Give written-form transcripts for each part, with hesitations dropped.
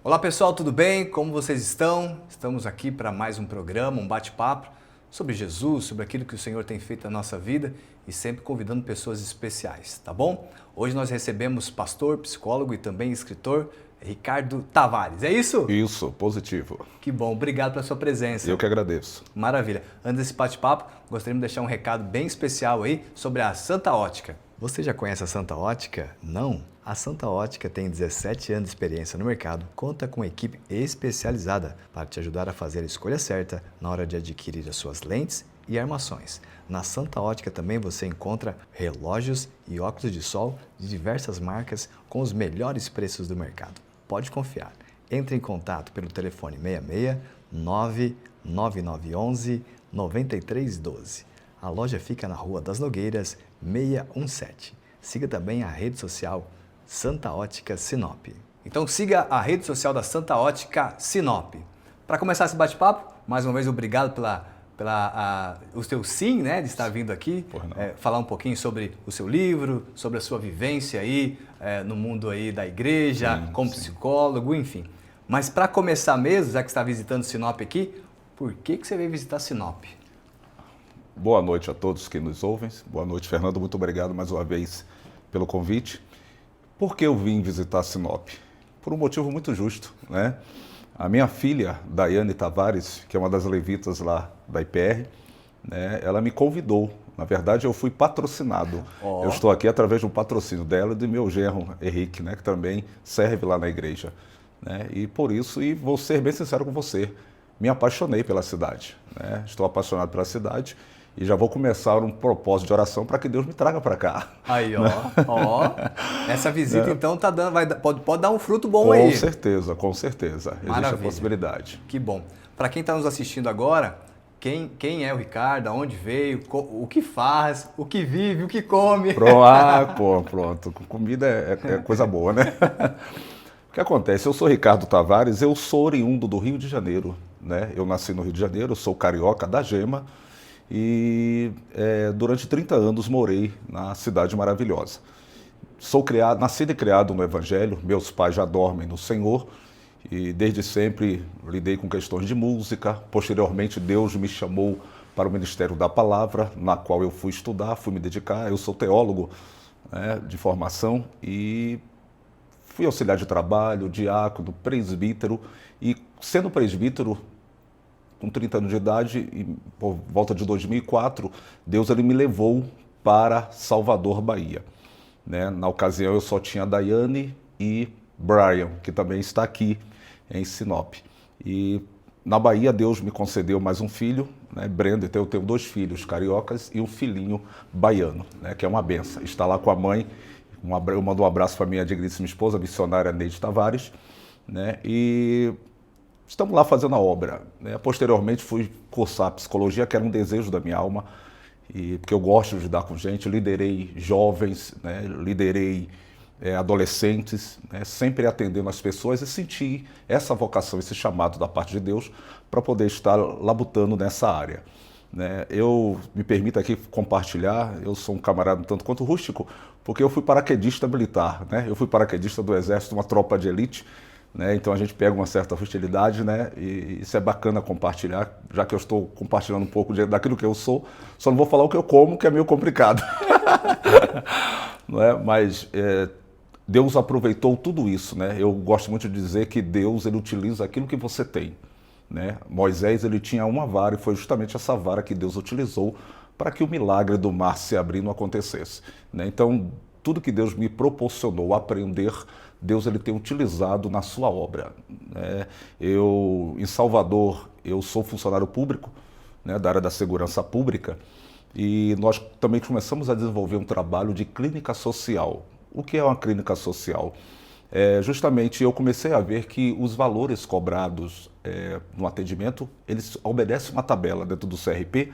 Olá pessoal, tudo bem? Como vocês estão? Estamos aqui para mais um programa, um bate-papo sobre Jesus, sobre aquilo que o Senhor tem feito na nossa vida e sempre convidando pessoas especiais, tá bom? Hoje nós recebemos pastor, psicólogo e também escritor Ricardo Tavares, é isso? Isso, positivo. Que bom, obrigado pela sua presença. Eu que agradeço. Maravilha. Antes desse bate-papo, gostaríamos de deixar um recado bem especial aí sobre a Santa Ótica. Você já conhece a Santa Ótica? Não? A Santa Ótica tem 17 anos de experiência no mercado, conta com uma equipe especializada para te ajudar a fazer a escolha certa na hora de adquirir as suas lentes e armações. Na Santa Ótica também você encontra relógios e óculos de sol de diversas marcas com os melhores preços do mercado. Pode confiar. Entre em contato pelo telefone 66 99911 9312. A loja fica na Rua das Nogueiras, 617. Siga também a rede social Santa Ótica Sinop. Então siga a rede social da Santa Ótica Sinop. Para começar esse bate-papo, mais uma vez obrigado o seu sim, né, de estar vindo aqui, falar um pouquinho sobre o seu livro, sobre a sua vivência aí no mundo aí da igreja, como psicólogo, enfim. Mas para começar mesmo, já que está visitando Sinop aqui, por que você veio visitar Sinop? Boa noite a todos que nos ouvem. Boa noite, Fernando. Muito obrigado mais uma vez pelo convite. Por que eu vim visitar Sinop? Por um motivo muito justo, né? A minha filha, Daiane Tavares, que é uma das levitas lá da IPR, né, ela me convidou. Na verdade, eu fui patrocinado. Eu estou aqui através de um patrocínio dela e do meu genro, Henrique, né, que também serve lá na igreja. Né? E por isso, e vou ser bem sincero com você, me apaixonei pela cidade. Né? Estou apaixonado pela cidade e já vou começar um propósito de oração para que Deus me traga para cá. Aí, ó. Essa visita então tá dando, pode dar um fruto bom aí. Com certeza. Existe a possibilidade. Que bom. Para quem está nos assistindo agora, quem é o Ricardo, aonde veio, o que faz, o que vive, o que come. Pronto. Comida é coisa boa, né? O que acontece? Eu sou Ricardo Tavares, eu sou oriundo do Rio de Janeiro. Né? Eu nasci no Rio de Janeiro, sou carioca da Gema e durante 30 anos morei na cidade maravilhosa. Sou nascido e criado no Evangelho, meus pais já dormem no Senhor e desde sempre lidei com questões de música. Posteriormente, Deus me chamou para o Ministério da Palavra, na qual eu fui estudar, fui me dedicar. Eu sou teólogo, né, de formação e fui auxiliar de trabalho, diácono, presbítero e sendo presbítero, com 30 anos de idade, e por volta de 2004, Deus ele me levou para Salvador, Bahia. Né? Na ocasião eu só tinha Daiane e Brian, que também está aqui em Sinop. E na Bahia Deus me concedeu mais um filho, né? Brenda, então eu tenho 2 filhos cariocas e um filhinho baiano, né? Que é uma benção. Está lá com a mãe. Eu mando um abraço para a minha digníssima esposa, a missionária Neide Tavares, né? E estamos lá fazendo a obra. Né? Posteriormente fui cursar psicologia, que era um desejo da minha alma, porque eu gosto de lidar com gente, liderei jovens, né? Liderei adolescentes, né? Sempre atendendo as pessoas e senti essa vocação, esse chamado da parte de Deus para poder estar labutando nessa área. Né? Eu me permito aqui compartilhar, eu sou um camarada um tanto quanto rústico, porque eu fui paraquedista militar, né? Eu fui paraquedista do Exército, uma tropa de elite, né? Então a gente pega uma certa hostilidade, né? E isso é bacana compartilhar, já que eu estou compartilhando um pouco daquilo que eu sou, só não vou falar o que eu como, que é meio complicado. Não é? Mas Deus aproveitou tudo isso, né? Eu gosto muito de dizer que Deus ele utiliza aquilo que você tem. Né? Moisés ele tinha uma vara e foi justamente essa vara que Deus utilizou para que o milagre do mar se abrir não acontecesse. Né? Então, tudo que Deus me proporcionou aprender, Deus ele tem utilizado na sua obra. Né? Em Salvador, eu sou funcionário público, né, da área da segurança pública e nós também começamos a desenvolver um trabalho de clínica social. O que é uma clínica social? Justamente eu comecei a ver que os valores cobrados no atendimento, eles obedecem uma tabela dentro do CRP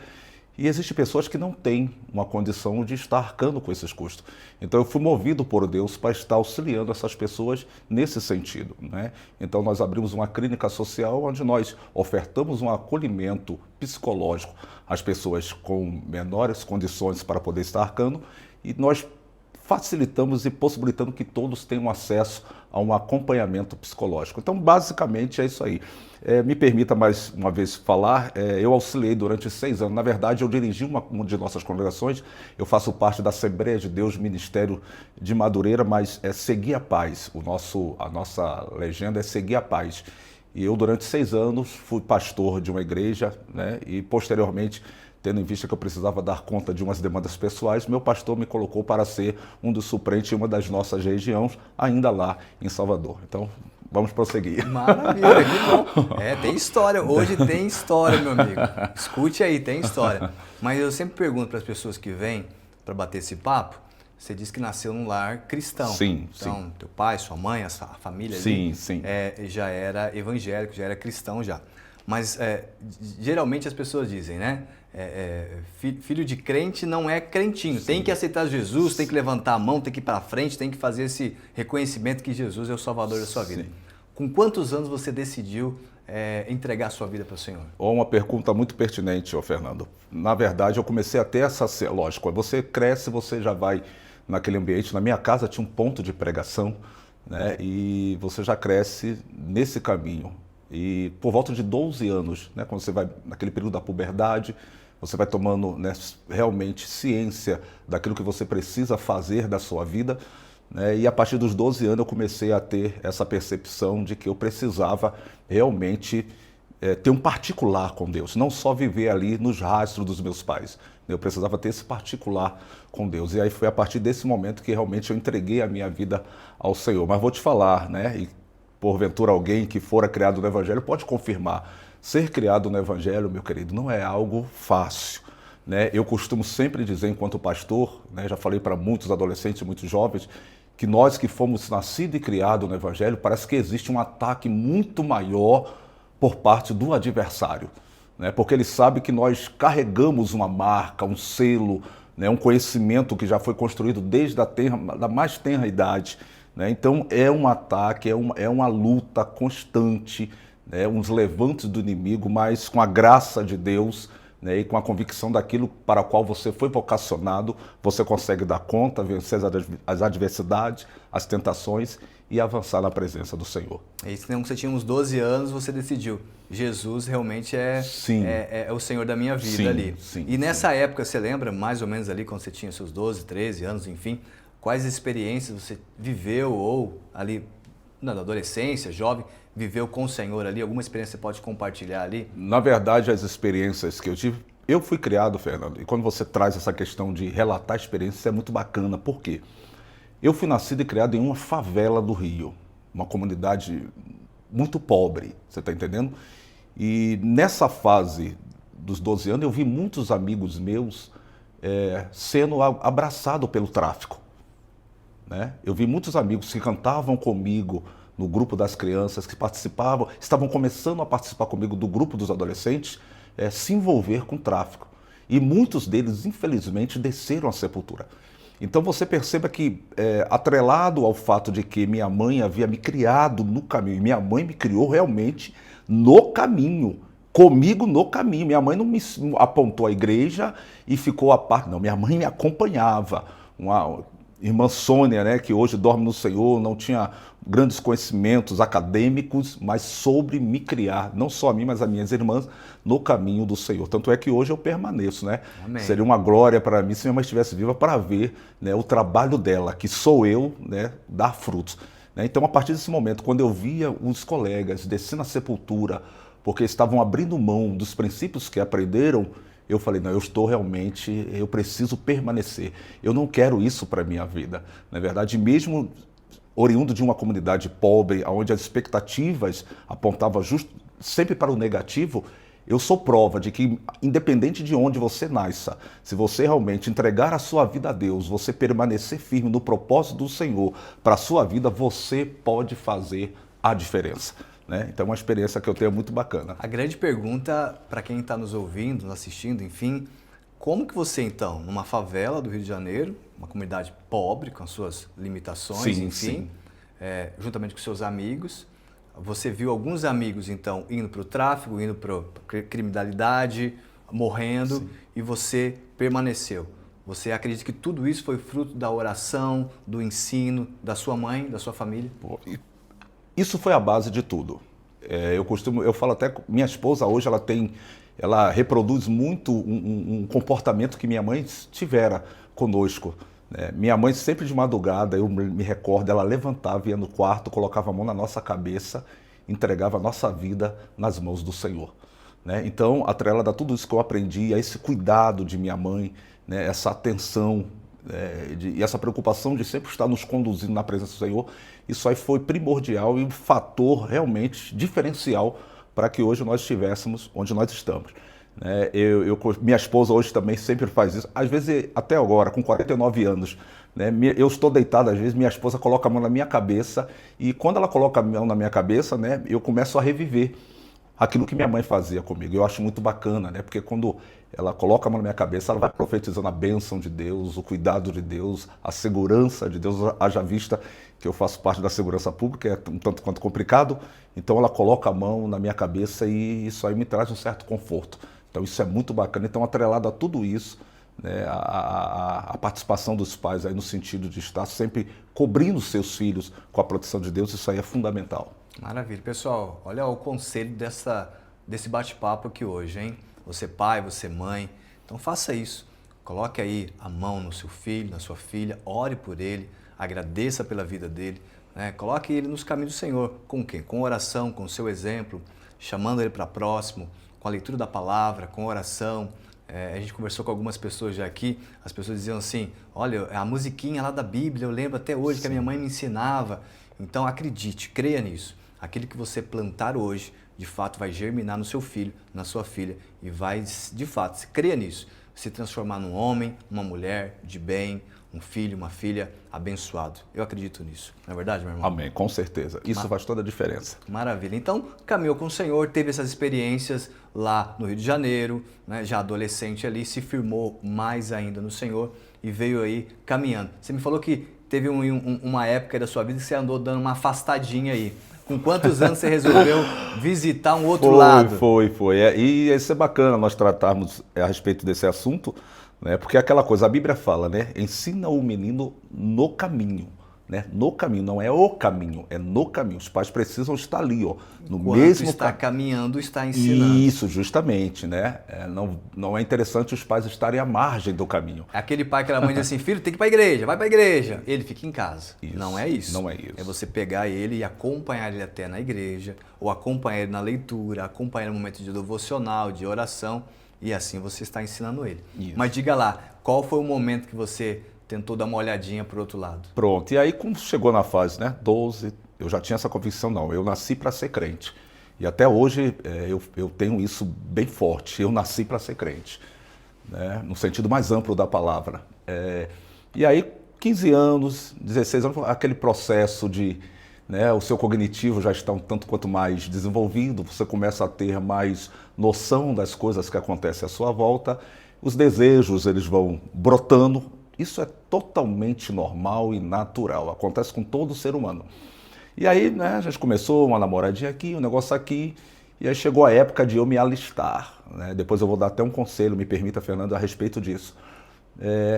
e existem pessoas que não têm uma condição de estar arcando com esses custos. Então eu fui movido por Deus para estar auxiliando essas pessoas nesse sentido. Né? Então nós abrimos uma clínica social onde nós ofertamos um acolhimento psicológico às pessoas com menores condições para poder estar arcando e nós facilitamos e possibilitando que todos tenham acesso a um acompanhamento psicológico. Então, basicamente, é isso aí. Me permita mais uma vez falar, eu auxiliei durante 6 anos. Na verdade, eu dirigi uma de nossas congregações, eu faço parte da Assembleia de Deus, Ministério de Madureira, mas é Seguir a Paz. A nossa legenda é Seguir a Paz. E eu, durante 6 anos, fui pastor de uma igreja, né, e posteriormente, tendo em vista que eu precisava dar conta de umas demandas pessoais, meu pastor me colocou para ser um dos suplentes em uma das nossas regiões, ainda lá em Salvador. Então, vamos prosseguir. Maravilha, que bom. Tem história, hoje tem história, meu amigo. Escute aí, tem história. Mas eu sempre pergunto para as pessoas que vêm para bater esse papo, você disse que nasceu num lar cristão. Sim, então, sim. Teu pai, sua mãe, a família sim, ali, sim. Já era evangélico, já era cristão já. Mas geralmente as pessoas dizem, né? Filho de crente não é crentinho. Sim. Tem que aceitar Jesus, tem que levantar a mão, tem que ir para frente, tem que fazer esse reconhecimento que Jesus é o Salvador da sua vida. Sim. Com quantos anos você decidiu entregar a sua vida para o Senhor? Uma pergunta muito pertinente, Fernando. Na verdade, eu comecei a ter essa... Lógico, você cresce, você já vai naquele ambiente. Na minha casa tinha um ponto de pregação, né? E você já cresce nesse caminho. E por volta de 12 anos, né, quando você vai naquele período da puberdade, você vai tomando, né, realmente ciência daquilo que você precisa fazer da sua vida, né, e a partir dos 12 anos eu comecei a ter essa percepção de que eu precisava realmente ter um particular com Deus, não só viver ali nos rastros dos meus pais. Eu precisava ter esse particular com Deus. E aí foi a partir desse momento que realmente eu entreguei a minha vida ao Senhor. Mas vou te falar, né, e porventura alguém que fora criado no Evangelho pode confirmar. Ser criado no Evangelho, meu querido, não é algo fácil, né? Eu costumo sempre dizer, enquanto pastor, né, já falei para muitos adolescentes, muitos jovens, que nós que fomos nascidos e criados no Evangelho, parece que existe um ataque muito maior por parte do adversário, né? Porque ele sabe que nós carregamos uma marca, um selo, né, um conhecimento que já foi construído desde da mais tenra idade, né? Então é um ataque, é uma luta constante, né, uns levantes do inimigo, mas com a graça de Deus, né, e com a convicção daquilo para o qual você foi vocacionado, você consegue dar conta, vencer as adversidades, as tentações e avançar na presença do Senhor. É isso, quando você tinha uns 12 anos, você decidiu, Jesus realmente é o Senhor da minha vida. Sim, ali. Sim, e nessa época, você lembra, mais ou menos ali, quando você tinha seus 12, 13 anos, enfim, quais experiências você viveu ou ali na adolescência, jovem, viveu com o Senhor ali? Alguma experiência você pode compartilhar ali? Na verdade, as experiências que eu tive, eu fui criado, Fernando, e quando você traz essa questão de relatar experiências, é muito bacana. Por quê? Eu fui nascido e criado em uma favela do Rio, uma comunidade muito pobre, você está entendendo? E nessa fase dos 12 anos, eu vi muitos amigos meus sendo abraçados pelo tráfico, né? Eu vi muitos amigos que cantavam comigo no grupo das crianças, que participavam, estavam começando a participar comigo do grupo dos adolescentes, se envolver com tráfico. E muitos deles, infelizmente, desceram à sepultura. Então você perceba que, atrelado ao fato de que minha mãe havia me criado no caminho, e minha mãe me criou realmente no caminho, comigo no caminho. Minha mãe não me apontou à igreja e ficou à parte, não, minha mãe me acompanhava. Uma irmã Sônia, né, que hoje dorme no Senhor, não tinha grandes conhecimentos acadêmicos, mas soube me criar, não só a mim, mas a minhas irmãs, no caminho do Senhor. Tanto é que hoje eu permaneço, né? Amém. Seria uma glória para mim se minha mãe estivesse viva para ver, né, o trabalho dela, que sou eu, né, dar frutos. Né? Então, a partir desse momento, quando eu via os colegas descendo a sepultura, porque estavam abrindo mão dos princípios que aprenderam, eu falei, não, eu preciso permanecer. Eu não quero isso para a minha vida. Na verdade, mesmo oriundo de uma comunidade pobre, onde as expectativas apontavam sempre para o negativo, eu sou prova de que, independente de onde você nasça, se você realmente entregar a sua vida a Deus, você permanecer firme no propósito do Senhor para a sua vida, você pode fazer a diferença. Né? Então é uma experiência que eu tenho muito bacana. A grande pergunta para quem está nos ouvindo, nos assistindo, enfim, como que você então, numa favela do Rio de Janeiro, uma comunidade pobre, com as suas limitações, sim, enfim, juntamente com seus amigos, você viu alguns amigos então indo para o tráfico, indo para a criminalidade, morrendo, sim, e você permaneceu. Você acredita que tudo isso foi fruto da oração, do ensino, da sua mãe, da sua família? Pô, isso foi a base de tudo. Eu falo até, minha esposa hoje ela reproduz muito um comportamento que minha mãe tivera conosco. Né? Minha mãe sempre de madrugada, eu me recordo, ela levantava, ia no quarto, colocava a mão na nossa cabeça, entregava a nossa vida nas mãos do Senhor. Né? Então, atrelada a tudo isso que eu aprendi, a esse cuidado de minha mãe, né? Essa atenção e essa preocupação de sempre estar nos conduzindo na presença do Senhor, isso aí foi primordial e um fator realmente diferencial para que hoje nós estivéssemos onde nós estamos. Né? Minha esposa hoje também sempre faz isso, às vezes até agora, com 49 anos, né? Eu estou deitado, às vezes minha esposa coloca a mão na minha cabeça e quando ela coloca a mão na minha cabeça, né, eu começo a reviver aquilo que minha mãe fazia comigo. Eu acho muito bacana, né? Porque quando ela coloca a mão na minha cabeça, ela vai profetizando a bênção de Deus, o cuidado de Deus, a segurança de Deus, haja vista que eu faço parte da segurança pública, é um tanto quanto complicado, então ela coloca a mão na minha cabeça e isso aí me traz um certo conforto. Então isso é muito bacana. Então, atrelado a tudo isso, né, a participação dos pais aí no sentido de estar sempre cobrindo seus filhos com a proteção de Deus, isso aí é fundamental. Maravilha. Pessoal, olha o conselho desse bate-papo aqui hoje, hein? Você pai, você mãe, então faça isso. Coloque aí a mão no seu filho, na sua filha, ore por ele, agradeça pela vida dele, né? Coloque ele nos caminhos do Senhor. Com quem? Com oração, com o seu exemplo, chamando ele para próximo, com a leitura da palavra, com oração. A gente conversou com algumas pessoas já aqui, as pessoas diziam assim, olha, a musiquinha lá da Bíblia, eu lembro até hoje que a minha mãe me ensinava. Então acredite, creia nisso. Aquilo que você plantar hoje, de fato, vai germinar no seu filho, na sua filha e vai, de fato, creia nisso, se transformar num homem, uma mulher de bem, um filho, uma filha abençoado. Eu acredito nisso. Não é verdade, meu irmão? Amém, com certeza. Isso faz toda a diferença. Maravilha. Então, caminhou com o Senhor, teve essas experiências lá no Rio de Janeiro, né, já adolescente ali, se firmou mais ainda no Senhor e veio aí caminhando. Você me falou que teve uma época da sua vida que você andou dando uma afastadinha aí. Com quantos anos você resolveu visitar um outro lado? Foi. E isso é bacana nós tratarmos a respeito desse assunto, né? Porque é aquela coisa, a Bíblia fala, né? Ensina o menino no caminho, né? No caminho, não é o caminho, é no caminho. Os pais precisam estar ali, ó, no Enquanto mesmo está caminhando, está ensinando. Isso, justamente, né? Não é interessante os pais estarem à margem do caminho. É aquele pai, aquela mãe diz assim, filho, tem que ir para a igreja, vai para a igreja. Ele fica em casa. Isso, não é isso. não é isso. É você pegar ele e acompanhar ele até na igreja, ou acompanhar ele na leitura, acompanhar no momento de devocional, de oração, e assim você está ensinando ele. Isso. Mas diga lá, qual foi o momento que você tentou dar uma olhadinha para o outro lado? Pronto, e aí quando chegou na fase, né, 12, eu já tinha essa convicção, não, eu nasci para ser crente. E até hoje eu tenho isso bem forte, eu nasci para ser crente, né, no sentido mais amplo da palavra. E aí, 15 anos, 16 anos, aquele processo de, né, o seu cognitivo já está um tanto quanto mais desenvolvido, você começa a ter mais noção das coisas que acontecem à sua volta, os desejos eles vão brotando. Isso é totalmente normal e natural, acontece com todo ser humano. E aí, né, a gente começou uma namoradinha aqui, um negócio aqui, e aí chegou a época de eu me alistar. Né? Depois eu vou dar até um conselho, me permita, Fernando, a respeito disso.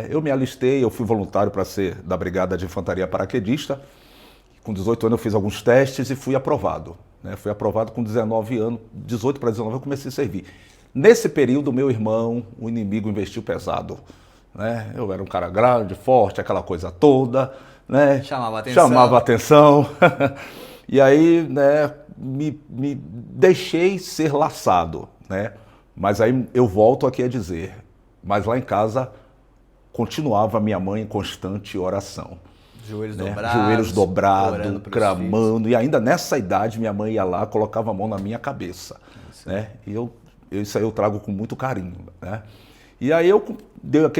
Eu me alistei, eu fui voluntário para ser da Brigada de Infantaria Paraquedista. Com 18 anos eu fiz alguns testes e fui aprovado. Né? Fui aprovado com 19 anos, 18 para 19 eu comecei a servir. Nesse período, meu irmão, o inimigo investiu pesado. Né? Eu era um cara grande, forte, aquela coisa toda, né? Chamava atenção. E aí, né, me deixei ser laçado, né? Mas aí eu volto aqui a dizer, mas lá em casa continuava minha mãe em constante oração. Joelhos dobrados, clamando, e ainda nessa idade minha mãe ia lá, colocava a mão na minha cabeça, né? E isso aí eu trago com muito carinho, né? E aí eu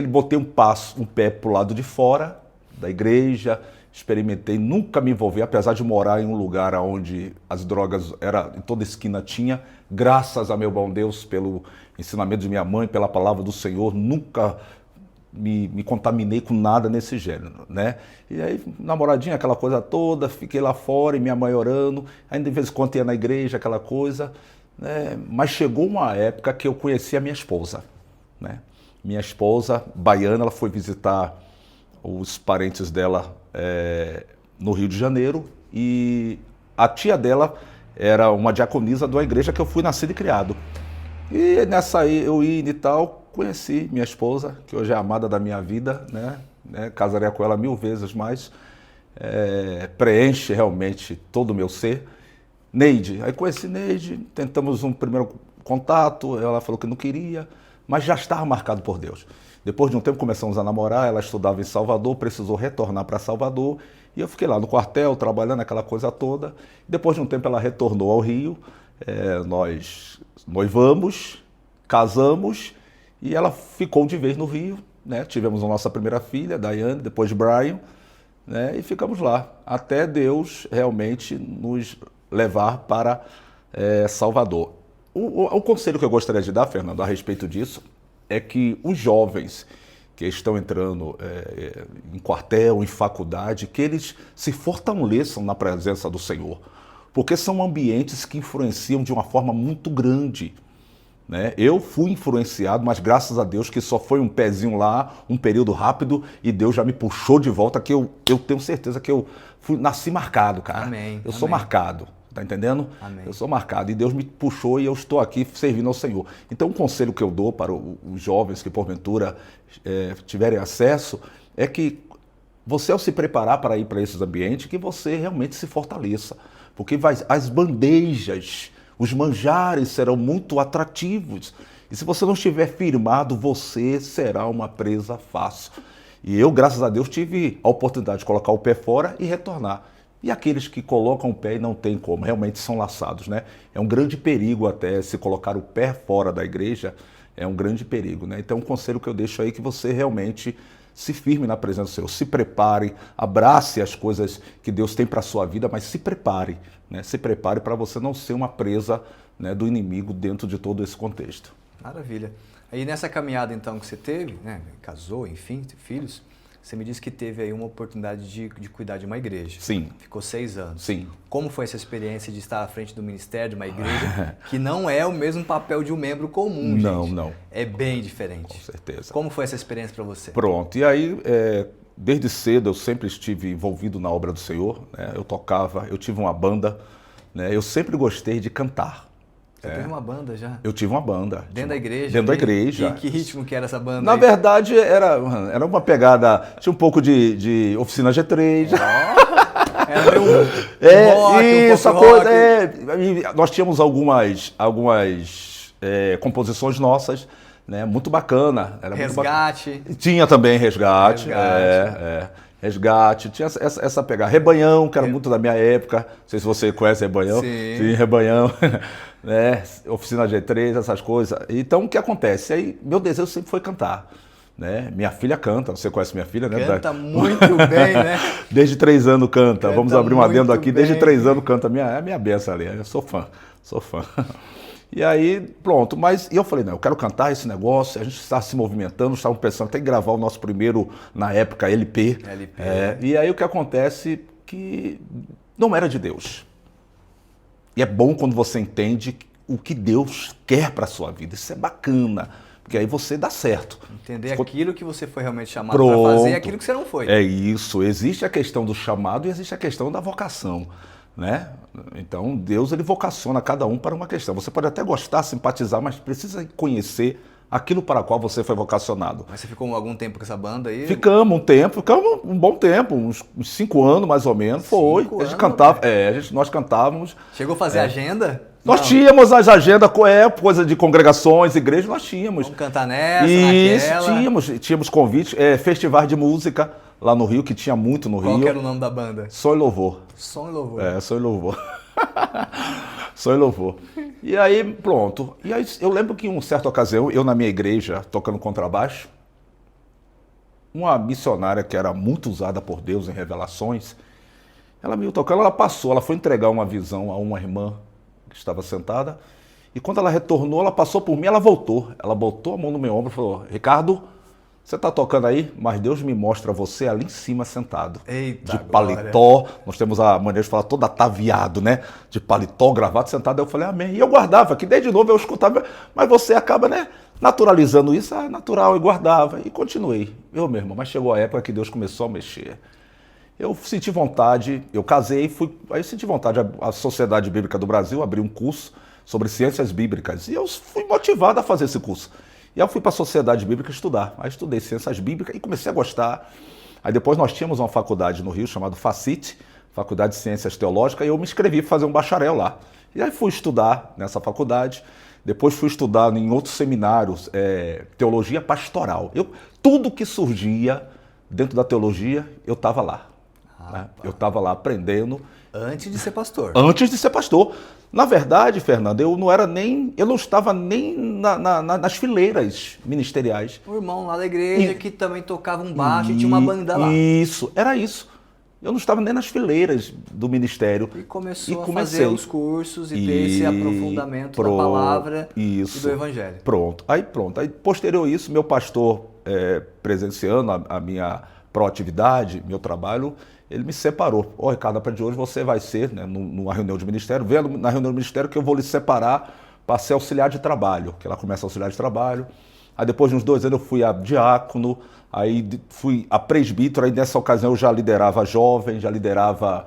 botei um pé pro lado de fora da igreja, experimentei, nunca me envolvi, apesar de morar em um lugar onde as drogas em toda esquina tinha, graças a meu bom Deus, pelo ensinamento de minha mãe, pela palavra do Senhor, nunca me contaminei com nada nesse gênero, né? E aí, namoradinha, aquela coisa toda, fiquei lá fora e minha mãe orando, ainda de vez em quando ia na igreja, aquela coisa, né? Mas chegou uma época que eu conheci a minha esposa, né? minha esposa, baiana, ela foi visitar os parentes dela no Rio de Janeiro, e a tia dela era uma diaconisa de uma igreja que eu fui nascido e criado. E nessa aí eu ia e tal, conheci minha esposa, que hoje é a amada da minha vida, né? Casaria com ela 1000 vezes mais, preenche realmente todo o meu ser. Neide, aí conheci Neide, tentamos um primeiro contato, ela falou que não queria, mas já estava marcado por Deus. Depois de um tempo começamos a namorar, ela estudava em Salvador, precisou retornar para Salvador, e eu fiquei lá no quartel, trabalhando aquela coisa toda. Depois de um tempo ela retornou ao Rio, nós noivamos, casamos, e ela ficou de vez no Rio, né? Tivemos a nossa primeira filha, Daiane, depois Brian, né? E ficamos lá, até Deus realmente nos levar para Salvador. O conselho que eu gostaria de dar, Fernando, a respeito disso, é que os jovens que estão entrando em quartel, em faculdade, que eles se fortaleçam na presença do Senhor, porque são ambientes que influenciam de uma forma muito grande, né? Eu fui influenciado, mas graças a Deus que só foi um pezinho lá, um período rápido, e Deus já me puxou de volta, que eu tenho certeza que eu nasci marcado, cara. Amém, eu sou marcado. Tá entendendo? Amém. Eu sou marcado e Deus me puxou e eu estou aqui servindo ao Senhor. Então, um conselho que eu dou para os jovens que porventura tiverem acesso é que você, ao se preparar para ir para esses ambientes, que você realmente se fortaleça. Porque as bandejas, os manjares serão muito atrativos. E se você não estiver firmado, você será uma presa fácil. E eu, graças a Deus, tive a oportunidade de colocar o pé fora e retornar. E aqueles que colocam o pé e não tem como, realmente são laçados, né? É um grande perigo até se colocar o pé fora da igreja, é um grande perigo, né? Então, um conselho que eu deixo aí é que você realmente se firme na presença do Senhor, se prepare, abrace as coisas que Deus tem para a sua vida, mas se prepare, né? Se prepare para você não ser uma presa, né, do inimigo dentro de todo esse contexto. Maravilha. Aí nessa caminhada então que você teve, né, casou, enfim, teve filhos, você me disse que teve aí uma oportunidade de cuidar de uma igreja. Sim. Ficou 6 anos. Sim. Como foi essa experiência de estar à frente do ministério de uma igreja que não é o mesmo papel de um membro comum, gente? Não, não. É bem diferente. Com certeza. Como foi essa experiência para você? Pronto. E aí, desde cedo eu sempre estive envolvido na obra do Senhor, né? Eu tocava, eu tive uma banda, né? Eu sempre gostei de cantar. Você teve uma banda já? Eu tive uma banda. Dentro da igreja? Dentro da igreja. Que ritmo que era essa banda? Na verdade, era uma pegada, tinha um pouco de oficina G3. Era meio rock, isso, um pop coisa. rock. Nós tínhamos algumas composições nossas, né? Muito bacana. Era Resgate. Muito tinha também Resgate. Resgate, tinha essa pegada. Rebanhão, que era muito da minha época. Não sei se você conhece Rebanhão. Sim, Rebanhão. Né? Oficina G3, essas coisas. Então, o que acontece? Aí, meu desejo sempre foi cantar. Né? Minha filha canta, você conhece minha filha, né? Canta muito bem, né? Desde 3 anos canta. Vamos abrir um adendo aqui. Desde bem. 3 anos canta, é a minha benção ali. Eu sou fã. E aí, pronto, mas eu falei, não, eu quero cantar esse negócio, a gente está se movimentando, estávamos pensando até em gravar o nosso primeiro, na época, LP. E aí o que acontece que não era de Deus. E é bom quando você entende o que Deus quer para a sua vida, isso é bacana, porque aí você dá certo. Entender aquilo que você foi realmente chamado para fazer e aquilo que você não foi. É isso, existe a questão do chamado e existe a questão da vocação. Né? Então Deus ele vocaciona cada um para uma questão. Você pode até gostar, simpatizar, mas precisa conhecer aquilo para o qual você foi vocacionado. Mas você ficou algum tempo com essa banda aí? Ficamos um bom tempo, uns 5 anos mais ou menos. Foi. A gente cantava, nós cantávamos. Chegou a fazer agenda? Nós tínhamos as agendas, coisa de congregações, igrejas, nós tínhamos. Vamos cantar nessa, naquela. Tínhamos convites, festivais de música lá no Rio, que tinha muito no Rio. Qual que era o nome da banda? Som e Louvor. Som e Louvor. Som e Louvor. Som e Louvor. E aí, pronto. E aí, eu lembro que em uma certa ocasião, eu na minha igreja, tocando contrabaixo, uma missionária que era muito usada por Deus em revelações, ela me viu tocando, ela foi entregar uma visão a uma irmã que estava sentada, e quando ela retornou, ela passou por mim, ela voltou a mão no meu ombro e falou, Ricardo, você está tocando aí, mas Deus me mostra você ali em cima sentado. Eita, de paletó, nós temos a maneira de falar todo ataviado, né? De paletó, gravata, sentado. Eu falei, amém. E eu guardava, que desde novo eu escutava, mas você acaba, né? naturalizando isso, natural, e guardava, e continuei. Eu mesmo, mas chegou a época que Deus começou a mexer. Eu senti vontade, eu casei, aí eu senti vontade, a Sociedade Bíblica do Brasil abriu um curso sobre ciências bíblicas, e eu fui motivado a fazer esse curso. E aí eu fui para a Sociedade Bíblica estudar. Aí estudei ciências bíblicas e comecei a gostar. Aí depois nós tínhamos uma faculdade no Rio chamada FACIT, Faculdade de Ciências Teológicas, e eu me inscrevi para fazer um bacharel lá. E aí fui estudar nessa faculdade, depois fui estudar em outros seminários, teologia pastoral. Tudo que surgia dentro da teologia, eu estava lá. Né? Eu estava lá aprendendo. Antes de ser pastor. Antes de ser pastor. Na verdade, Fernando, eu não estava nem nas fileiras ministeriais. O irmão lá da igreja que também tocava um baixo e tinha uma banda lá. Isso, era isso. Eu não estava nem nas fileiras do ministério. E começou a fazer os cursos e ter esse aprofundamento da palavra e do evangelho. Pronto. Aí, posterior a isso, meu pastor, presenciando a minha proatividade, meu trabalho, ele me separou. Ricardo, a partir de hoje você vai ser, né, numa reunião de ministério, venha na reunião do ministério que eu vou lhe separar para ser auxiliar de trabalho, que ela começa auxiliar de trabalho. Aí depois de uns 2 anos eu fui a diácono, aí fui a presbítero, aí nessa ocasião eu já liderava jovem, já liderava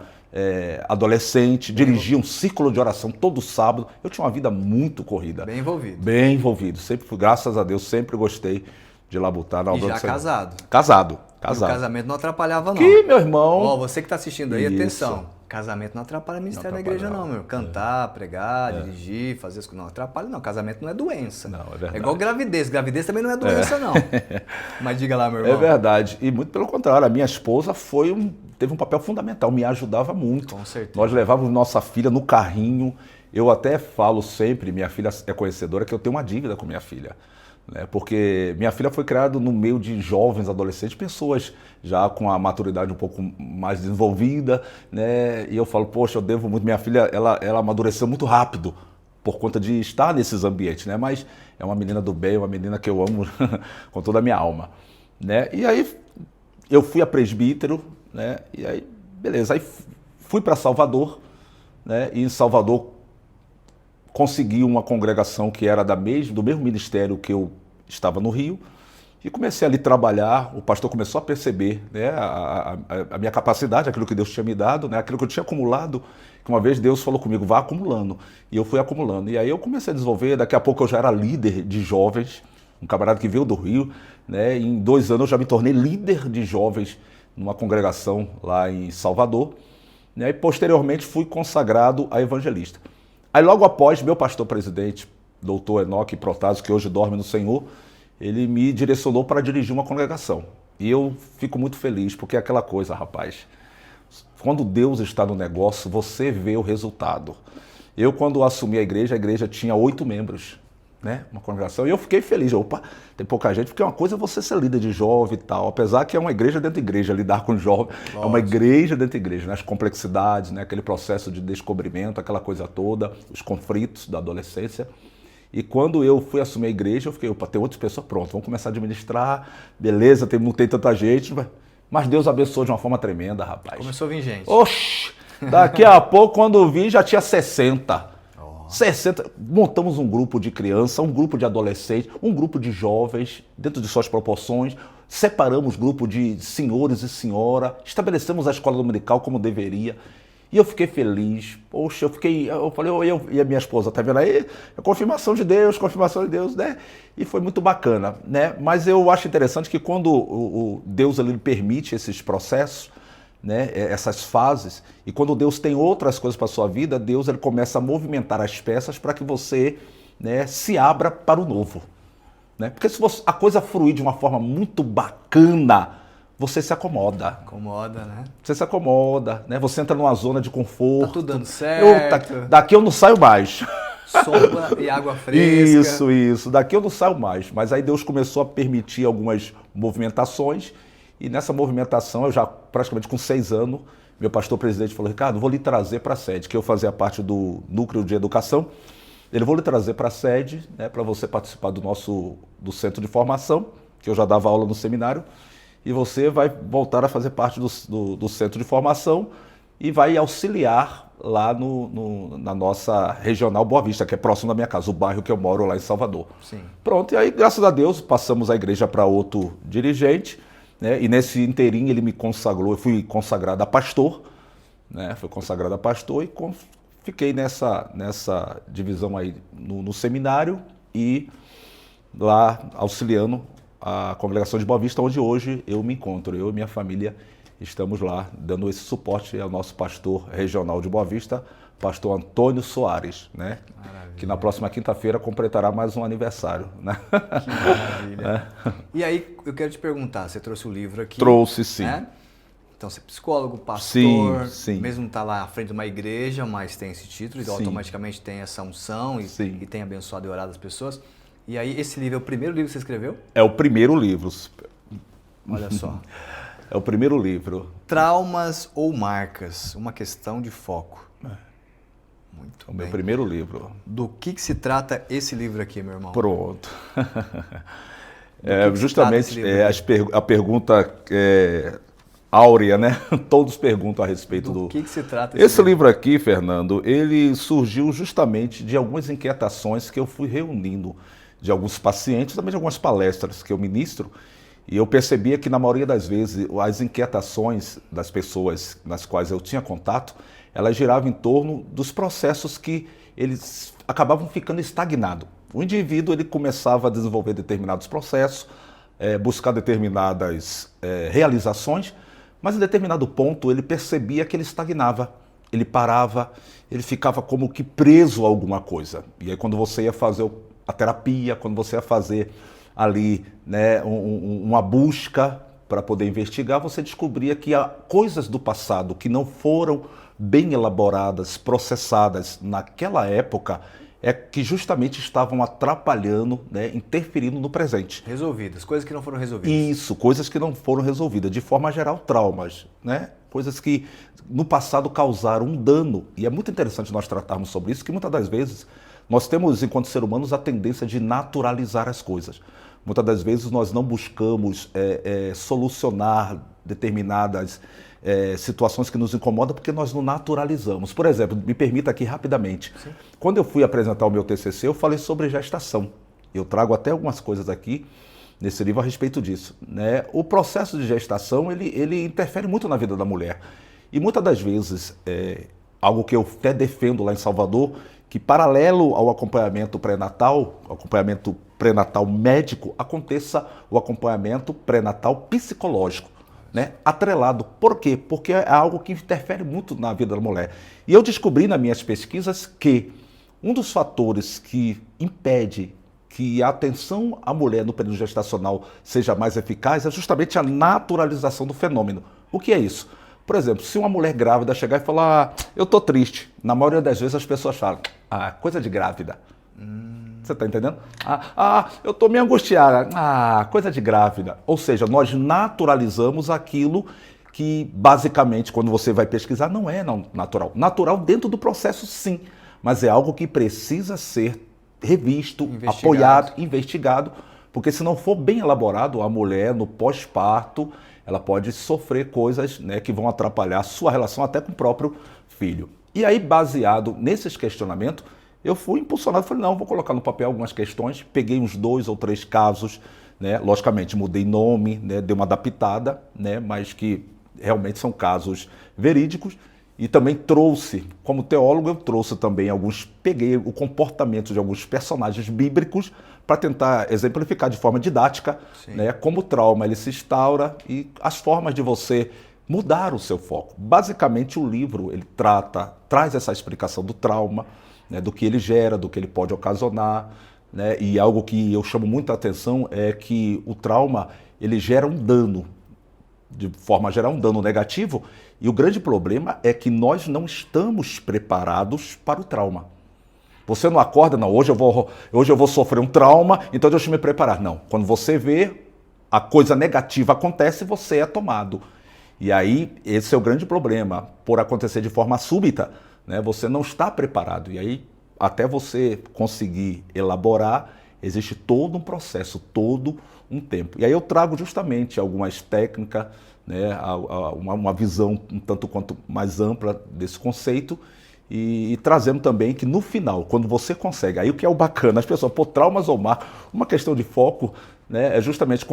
adolescente, dirigia um círculo de oração todo sábado. Eu tinha uma vida muito corrida. Bem envolvido. Bem envolvido. Sempre fui, graças a Deus, sempre gostei de labutar na obra do Senhor. E já casado. Casado. E o casamento não atrapalhava, não. Que, meu irmão... Ó, você que está assistindo aí, atenção. Casamento não atrapalha o ministério da igreja, não, meu. Cantar, pregar, dirigir, fazer as coisas. Não atrapalha, não. Casamento não é doença. Não, é verdade. É igual gravidez. Gravidez também não é doença, não. Mas diga lá, meu irmão. É verdade. E muito pelo contrário, a minha esposa teve um papel fundamental, me ajudava muito. Com certeza. Nós levávamos nossa filha no carrinho. Eu até falo sempre, minha filha é conhecedora, que eu tenho uma dívida com minha filha. Né? Porque minha filha foi criada no meio de jovens, adolescentes, pessoas já com a maturidade um pouco mais desenvolvida, né? E eu falo, poxa, eu devo muito. Minha filha, ela amadureceu muito rápido por conta de estar nesses ambientes, né? Mas é uma menina do bem, uma menina que eu amo com toda a minha alma, né? E aí eu fui a presbítero, né? E aí, beleza, aí fui para Salvador, né? E em Salvador consegui uma congregação que era do mesmo ministério que eu estava no Rio, e comecei ali a trabalhar. O pastor começou a perceber, né, a minha capacidade, aquilo que Deus tinha me dado, né, aquilo que eu tinha acumulado, que uma vez Deus falou comigo, vá acumulando, e eu fui acumulando. E aí eu comecei a desenvolver, daqui a pouco eu já era líder de jovens, um camarada que veio do Rio, né, e em 2 anos eu já me tornei líder de jovens numa congregação lá em Salvador, né, e posteriormente fui consagrado a evangelista. Aí logo após, meu pastor presidente, doutor Enoque Protásio, que hoje dorme no Senhor, ele me direcionou para dirigir uma congregação. E eu fico muito feliz, porque é aquela coisa, rapaz, quando Deus está no negócio, você vê o resultado. Eu, quando assumi a igreja tinha 8 membros, né? Uma congregação, e eu fiquei feliz. Opa, tem pouca gente, porque uma coisa é você ser líder de jovem e tal, apesar que é uma igreja dentro de igreja, lidar com jovem, é uma igreja dentro de igreja, né? As complexidades, né? Aquele processo de descobrimento, aquela coisa toda, os conflitos da adolescência. E quando eu fui assumir a igreja, eu fiquei, opa, tem outras pessoas, pronto, vamos começar a administrar, beleza, não tem tanta gente, mas Deus abençoou de uma forma tremenda, rapaz. Começou a vir gente. Oxi, daqui a pouco, quando eu vi, já tinha 60. 60, montamos um grupo de criança, um grupo de adolescentes, um grupo de jovens, dentro de suas proporções, separamos grupo de senhores e senhora, estabelecemos a escola dominical como deveria, e eu fiquei feliz. Poxa, eu falei, eu e a minha esposa, tá vendo aí? É confirmação de Deus, né? E foi muito bacana, né? Mas eu acho interessante que quando o Deus ele permite esses processos, né, essas fases, e quando Deus tem outras coisas para a sua vida, Deus ele começa a movimentar as peças para que você, né, se abra para o novo. Né? Porque se a coisa fluir de uma forma muito bacana, você se acomoda. Acomoda, né? Você se acomoda, né? Você entra numa zona de conforto. Tá tudo dando certo. Daqui eu não saio mais. Sopa e água fresca. Isso. Daqui eu não saio mais. Mas aí Deus começou a permitir algumas movimentações. E nessa movimentação, eu já praticamente com 6 anos, meu pastor presidente falou, Ricardo, vou lhe trazer para a sede, que eu fazia parte do núcleo de educação. Ele vou lhe trazer para a sede, né, para você participar do centro de formação, que eu já dava aula no seminário, e você vai voltar a fazer parte do centro de formação e vai auxiliar lá na nossa regional Boa Vista, que é próximo da minha casa, o bairro que eu moro lá em Salvador. Sim. Pronto, e aí, graças a Deus, passamos a igreja para outro dirigente, né? E nesse inteirinho ele me consagrou, eu fui consagrado a pastor, né? Fui consagrado a pastor e fiquei nessa divisão aí no seminário e lá auxiliando a congregação de Boa Vista, onde hoje eu me encontro. Eu e minha família estamos lá dando esse suporte ao nosso pastor regional de Boa Vista, pastor Antônio Soares, né? Maravilha. Que na próxima quinta-feira completará mais um aniversário, né? Que maravilha. E aí, eu quero te perguntar, você trouxe o livro aqui. Trouxe, sim. Né? Então, você é psicólogo, pastor, sim. mesmo está lá à frente de uma igreja, mas tem esse título, então automaticamente tem essa unção e tem abençoado e orado as pessoas. E aí, esse livro é o primeiro livro que você escreveu? É o primeiro livro. Olha só. É o primeiro livro. Traumas ou marcas? Uma questão de foco. Muito bem. O meu primeiro livro. Do que se trata esse livro aqui, meu irmão? Pronto. Justamente a pergunta áurea, né? Todos perguntam a respeito do... Do que se trata esse livro aqui, Fernando, ele surgiu justamente de algumas inquietações que eu fui reunindo de alguns pacientes, também de algumas palestras que eu ministro, e eu percebia que na maioria das vezes as inquietações das pessoas nas quais eu tinha contato, elas giravam em torno dos processos que eles acabavam ficando estagnados. O indivíduo ele começava a desenvolver determinados processos, buscar determinadas realizações, mas em determinado ponto ele percebia que ele estagnava, ele parava, ele ficava como que preso a alguma coisa. E aí quando você ia fazer a terapia, quando você ia fazer ali, né, uma busca para poder investigar, você descobria que há coisas do passado que não foram bem elaboradas, processadas naquela época, que justamente estavam atrapalhando, né, interferindo no presente. Resolvidas, coisas que não foram resolvidas. Isso, coisas que não foram resolvidas. De forma geral, traumas, né? Coisas que no passado causaram um dano. E é muito interessante nós tratarmos sobre isso, que muitas das vezes nós temos, enquanto seres humanos, a tendência de naturalizar as coisas. Muitas das vezes nós não buscamos solucionar determinadas situações que nos incomodam porque nós não naturalizamos. Por exemplo, me permita aqui rapidamente. Sim. Quando eu fui apresentar o meu TCC, eu falei sobre gestação. Eu trago até algumas coisas aqui nesse livro a respeito disso, né? O processo de gestação, ele interfere muito na vida da mulher. E muitas das vezes, algo que eu até defendo lá em Salvador, que paralelo ao acompanhamento pré-natal médico, aconteça o acompanhamento pré-natal psicológico, né? Atrelado. Por quê? Porque é algo que interfere muito na vida da mulher. E eu descobri nas minhas pesquisas que um dos fatores que impede que a atenção à mulher no período gestacional seja mais eficaz é justamente a naturalização do fenômeno. O que é isso? Por exemplo, se uma mulher grávida chegar e falar, eu tô triste, na maioria das vezes as pessoas falam, coisa de grávida. Você está entendendo? Eu tô meio angustiada. Coisa de grávida. Ou seja, nós naturalizamos aquilo que, basicamente, quando você vai pesquisar, não é natural. Natural dentro do processo, sim, mas é algo que precisa ser revisto, apoiado, investigado, porque se não for bem elaborado, a mulher, no pós-parto, ela pode sofrer coisas, né, que vão atrapalhar a sua relação até com o próprio filho. E aí, baseado nesses questionamentos, eu fui impulsionado, falei, não, vou colocar no papel algumas questões, peguei uns 2 ou 3 casos, né, logicamente mudei nome, né, dei uma adaptada, né, mas que realmente são casos verídicos, e também trouxe, como teólogo, eu trouxe também peguei o comportamento de alguns personagens bíblicos para tentar exemplificar de forma didática, né, como o trauma ele se instaura e as formas de você mudar o seu foco. Basicamente o livro ele traz essa explicação do trauma, né, do que ele gera, do que ele pode ocasionar, né, e algo que eu chamo muita atenção é que o trauma ele gera um dano, de forma geral um dano negativo, e o grande problema é que nós não estamos preparados para o trauma. Você não acorda, não, hoje eu vou sofrer um trauma, então deixa eu me preparar. Não, quando você vê a coisa negativa acontece, você é tomado. E aí, esse é o grande problema, por acontecer de forma súbita, né, você não está preparado. E aí, até você conseguir elaborar, existe todo um processo, todo um tempo. E aí eu trago justamente algumas técnicas, né, uma visão um tanto quanto mais ampla desse conceito, e trazendo também que no final, quando você consegue, aí o que é o bacana, as pessoas, pô, traumas ou marcas, uma questão de foco, né, é justamente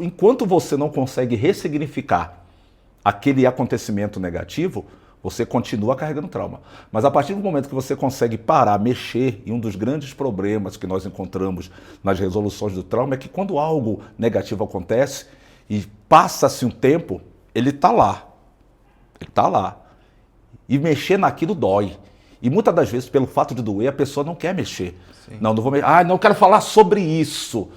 enquanto você não consegue ressignificar aquele acontecimento negativo, você continua carregando trauma. Mas a partir do momento que você consegue parar, mexer, e um dos grandes problemas que nós encontramos nas resoluções do trauma é que quando algo negativo acontece e passa-se um tempo, ele está lá. Ele está lá. E mexer naquilo dói. E muitas das vezes, pelo fato de doer, a pessoa não quer mexer. Sim. Não vou mexer. Ah, não quero falar sobre isso.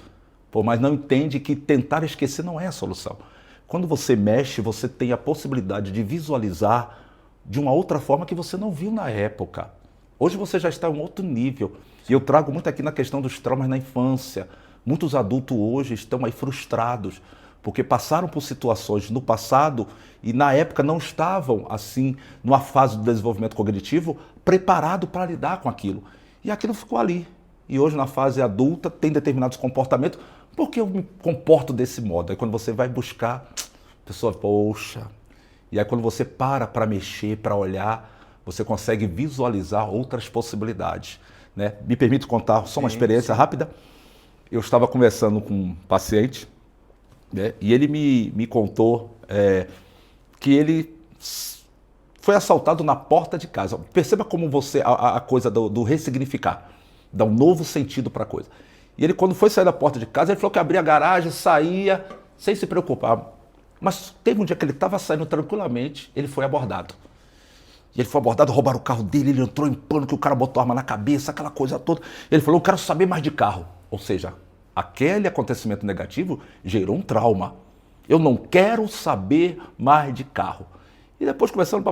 Pô, mas não entende que tentar esquecer não é a solução. Quando você mexe, você tem a possibilidade de visualizar de uma outra forma que você não viu na época. Hoje você já está em um outro nível. E eu trago muito aqui na questão dos traumas na infância. Muitos adultos hoje estão aí frustrados, porque passaram por situações no passado e na época não estavam, assim, numa fase de desenvolvimento cognitivo, preparado para lidar com aquilo. E aquilo ficou ali. E hoje, na fase adulta, tem determinados comportamentos. Por que eu me comporto desse modo? Aí quando você vai buscar, a pessoa, poxa. E aí quando você para mexer, para olhar, você consegue visualizar outras possibilidades, né? Me permite contar só uma experiência rápida? Eu estava conversando com um paciente, né? E ele me contou que ele foi assaltado na porta de casa. Perceba como você, a coisa do ressignificar, dá um novo sentido para a coisa. E ele, quando foi sair da porta de casa, ele falou que abria a garagem, saía, sem se preocupar. Mas teve um dia que ele estava saindo tranquilamente, ele foi abordado. E ele foi abordado, roubaram o carro dele, ele entrou em pânico, o cara botou arma na cabeça, aquela coisa toda. Ele falou, eu quero saber mais de carro. Ou seja, aquele acontecimento negativo gerou um trauma. Eu não quero saber mais de carro. E depois, conversando,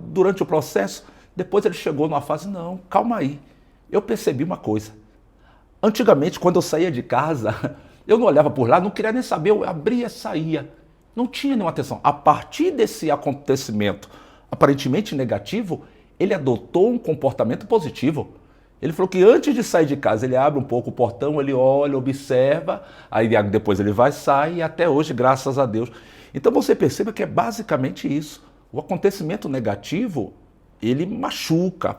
durante o processo, depois ele chegou numa fase, não, calma aí. Eu percebi uma coisa. Antigamente, quando eu saía de casa, eu não olhava por lá, não queria nem saber, eu abria e saía. Não tinha nenhuma atenção. A partir desse acontecimento aparentemente negativo, ele adotou um comportamento positivo. Ele falou que antes de sair de casa, ele abre um pouco o portão, ele olha, observa, aí depois ele vai, sai, e até hoje, graças a Deus. Então você perceba que é basicamente isso. O acontecimento negativo, ele machuca,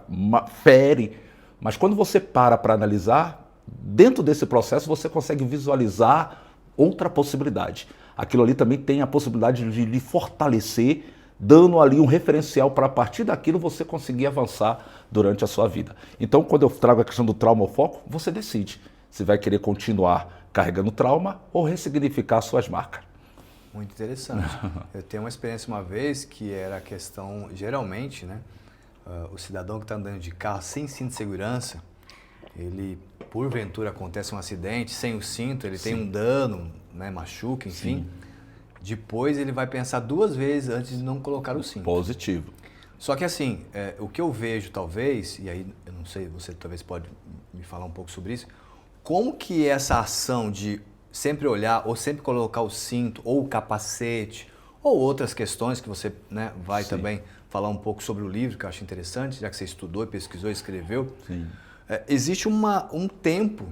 fere, mas quando você para analisar, dentro desse processo você consegue visualizar outra possibilidade. Aquilo ali também tem a possibilidade de lhe fortalecer, dando ali um referencial para a partir daquilo você conseguir avançar durante a sua vida. Então, quando eu trago a questão do trauma ao foco, você decide se vai querer continuar carregando trauma ou ressignificar suas marcas. Muito interessante. Eu tenho uma experiência uma vez que era a questão, geralmente, né, o cidadão que está andando de carro sem cinto de segurança, ele, porventura, acontece um acidente, sem o cinto, ele tem um dano, né, machuca, enfim. Depois ele vai pensar duas vezes antes de não colocar o cinto. Positivo. Só que assim, o que eu vejo talvez, e aí eu não sei, você talvez pode me falar um pouco sobre isso, como que essa ação de sempre olhar ou sempre colocar o cinto ou o capacete ou outras questões que você, né, vai também falar um pouco sobre o livro, que eu acho interessante, já que você estudou, pesquisou, escreveu. Sim. Existe um tempo,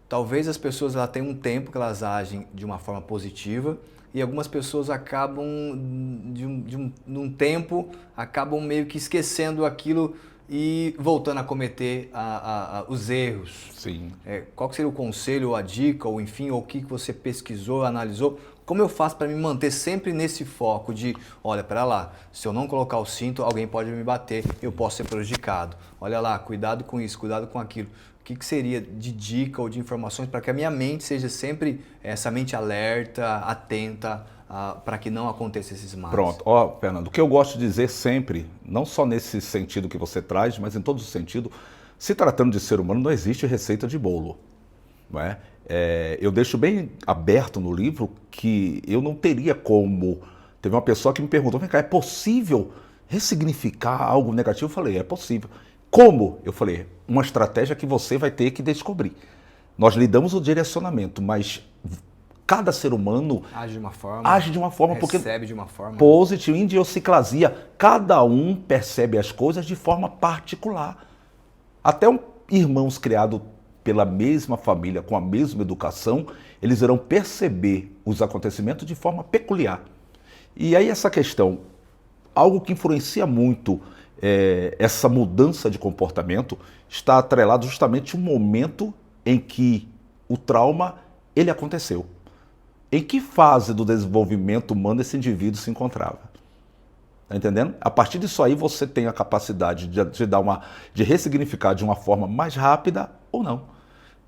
talvez as pessoas têm um tempo que elas agem de uma forma positiva e algumas pessoas acabam, num tempo, acabam meio que esquecendo aquilo e voltando a cometer os erros. Sim. Qual que seria o conselho, ou a dica, ou enfim, ou o que você pesquisou, analisou? Como eu faço para me manter sempre nesse foco de, olha, para lá, se eu não colocar o cinto, alguém pode me bater, eu posso ser prejudicado. Olha lá, cuidado com isso, cuidado com aquilo. O que seria de dica ou de informações para que a minha mente seja sempre essa mente alerta, atenta, para que não aconteça esses males? Pronto. Ó, Fernando, o que eu gosto de dizer sempre, não só nesse sentido que você traz, mas em todos os sentidos, se tratando de ser humano, não existe receita de bolo, não é? Eu deixo bem aberto no livro que eu não teria como... Teve uma pessoa que me perguntou, vem cá, é possível ressignificar algo negativo? Eu falei, é possível. Como? Eu falei, uma estratégia que você vai ter que descobrir. Nós lhe damos o direcionamento, mas cada ser humano age de uma forma, porque recebe de uma forma positiva, idiosincrasia. Cada um percebe as coisas de forma particular. Até irmãos criados pela mesma família, com a mesma educação, eles irão perceber os acontecimentos de forma peculiar. E aí essa questão, algo que influencia muito essa mudança de comportamento está atrelado justamente ao momento em que o trauma ele aconteceu. Em que fase do desenvolvimento humano esse indivíduo se encontrava? Tá entendendo? A partir disso aí você tem a capacidade de ressignificar de uma forma mais rápida ou não.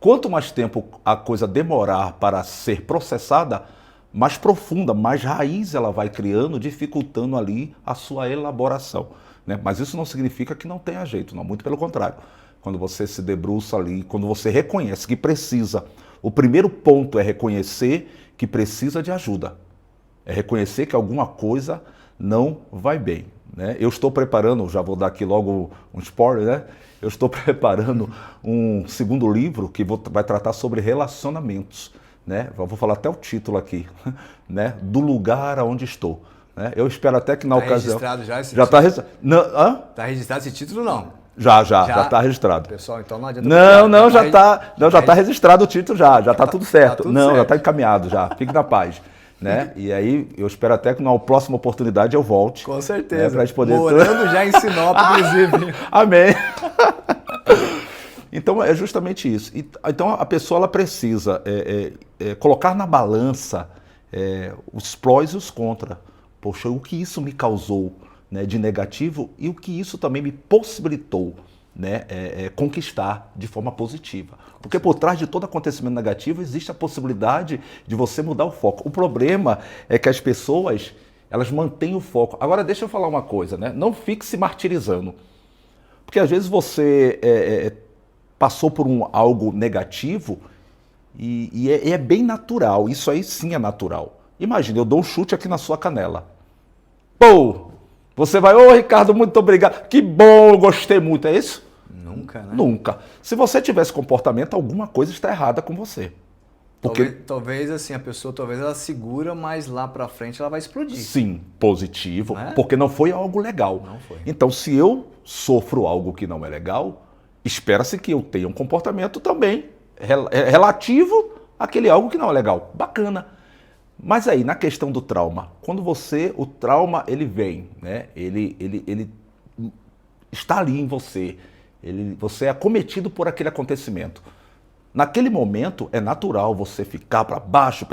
Quanto mais tempo a coisa demorar para ser processada, mais profunda, mais raiz ela vai criando, dificultando ali a sua elaboração, né? Mas isso não significa que não tenha jeito, não, muito pelo contrário. Quando você se debruça ali, quando você reconhece que precisa, o primeiro ponto é reconhecer que precisa de ajuda. É reconhecer que alguma coisa não vai bem, né? Eu estou preparando, já vou dar aqui logo um spoiler, né? Eu estou preparando um segundo livro que vai tratar sobre relacionamentos, né? Vou falar até o título aqui, né? Do lugar aonde estou. Né? Eu espero até que na ocasião... Registrado já esse já título? Está Tá registrado esse título, não? Já está registrado. Pessoal, então não adianta... Já está registrado o título já está tudo certo. tudo não, certo. já está encaminhado já, fique na paz. Né? E aí eu espero até que na próxima oportunidade eu volte. Com certeza. Né, pra gente poder... Morando já em Sinop, inclusive. Amém. Então é justamente isso. Então a pessoa ela precisa colocar na balança os prós e os contras. Poxa, o que isso me causou, né, de negativo e o que isso também me possibilitou, né, conquistar de forma positiva. Porque por trás de todo acontecimento negativo existe a possibilidade de você mudar o foco. O problema é que as pessoas elas mantêm o foco. Agora deixa eu falar uma coisa, né? Não fique se martirizando. Porque às vezes você passou por algo negativo e é bem natural. Isso aí sim é natural. Imagina, eu dou um chute aqui na sua canela. Pô! Você vai, ô Ricardo, muito obrigado. Que bom, eu gostei muito. É isso? Nunca, né? Nunca. Se você tivesse comportamento, alguma coisa está errada com você. Porque... Talvez assim, a pessoa talvez ela segura, mas lá pra frente ela vai explodir. Sim, positivo, Não é? porque não foi algo legal. Não foi. Então, se eu sofro algo que não é legal, espera-se que eu tenha um comportamento também relativo àquele algo que não é legal. Bacana. Mas aí, na questão do trauma, quando o trauma ele vem, né? Ele está ali em você, você é acometido por aquele acontecimento. Naquele momento é natural você ficar para baixo,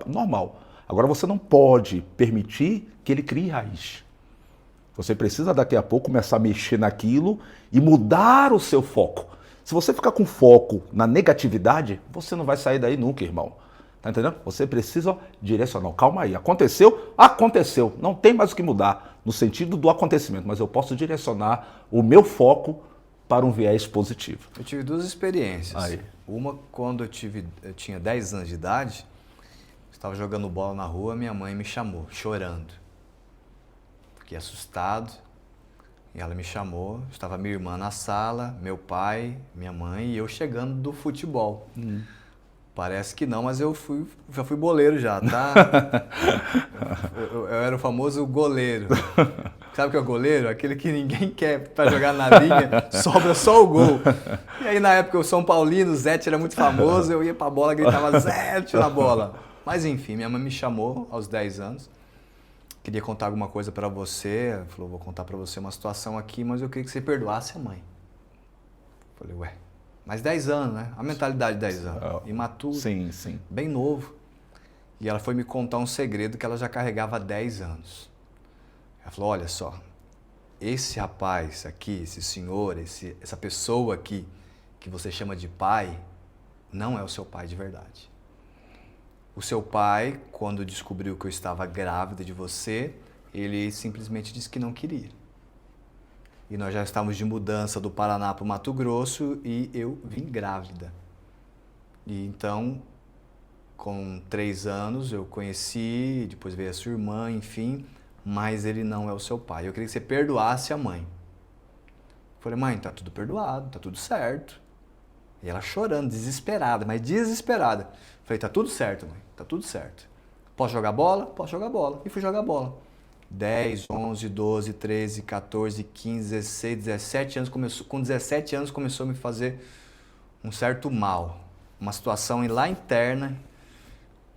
normal. Agora você não pode permitir que ele crie raiz. Você precisa daqui a pouco começar a mexer naquilo e mudar o seu foco. Se você ficar com foco na negatividade, você não vai sair daí nunca, irmão. Tá entendendo? Você precisa direcionar. Calma aí, aconteceu? Aconteceu. Não tem mais o que mudar no sentido do acontecimento, mas eu posso direcionar o meu foco para um viés positivo. Eu tive duas experiências. Aí. Uma quando eu tinha 10 anos de idade, estava jogando bola na rua, minha mãe me chamou, chorando. Fiquei assustado. E ela me chamou, estava minha irmã na sala, meu pai, minha mãe e eu chegando do futebol. Parece que não, mas já fui boleiro já, tá? eu era o famoso goleiro. Sabe o que é o goleiro? Aquele que ninguém quer pra jogar na linha, sobra só o gol. E aí na época o São Paulino, o Zete era muito famoso, eu ia pra bola, gritava Zete na bola. Mas enfim, minha mãe me chamou aos 10 anos. Queria contar alguma coisa pra você. Ela falou, vou contar pra você uma situação aqui, mas eu queria que você perdoasse a mãe. Falei, ué, mas 10 anos, né? A mentalidade de 10 anos. Imaturo. Sim, sim. Bem novo. E ela foi me contar um segredo que ela já carregava há 10 anos. Ela falou, olha só, esse rapaz aqui, esse senhor, essa pessoa aqui que você chama de pai, não é o seu pai de verdade. O seu pai, quando descobriu que eu estava grávida de você, ele simplesmente disse que não queria. E nós já estávamos de mudança do Paraná para o Mato Grosso e eu vim grávida. E então, com 3 anos, eu conheci, depois veio a sua irmã, enfim, mas ele não é o seu pai. Eu queria que você perdoasse a mãe. Falei, mãe, tá tudo perdoado, tá tudo certo. E ela chorando, desesperada, mas desesperada. Falei, tá tudo certo, mãe, tá tudo certo. Posso jogar bola? Posso jogar bola. E fui jogar bola. 10, 11, 12, 13, 14, 15, 16, 17 anos. Com 17 anos começou a me fazer um certo mal. Uma situação lá interna,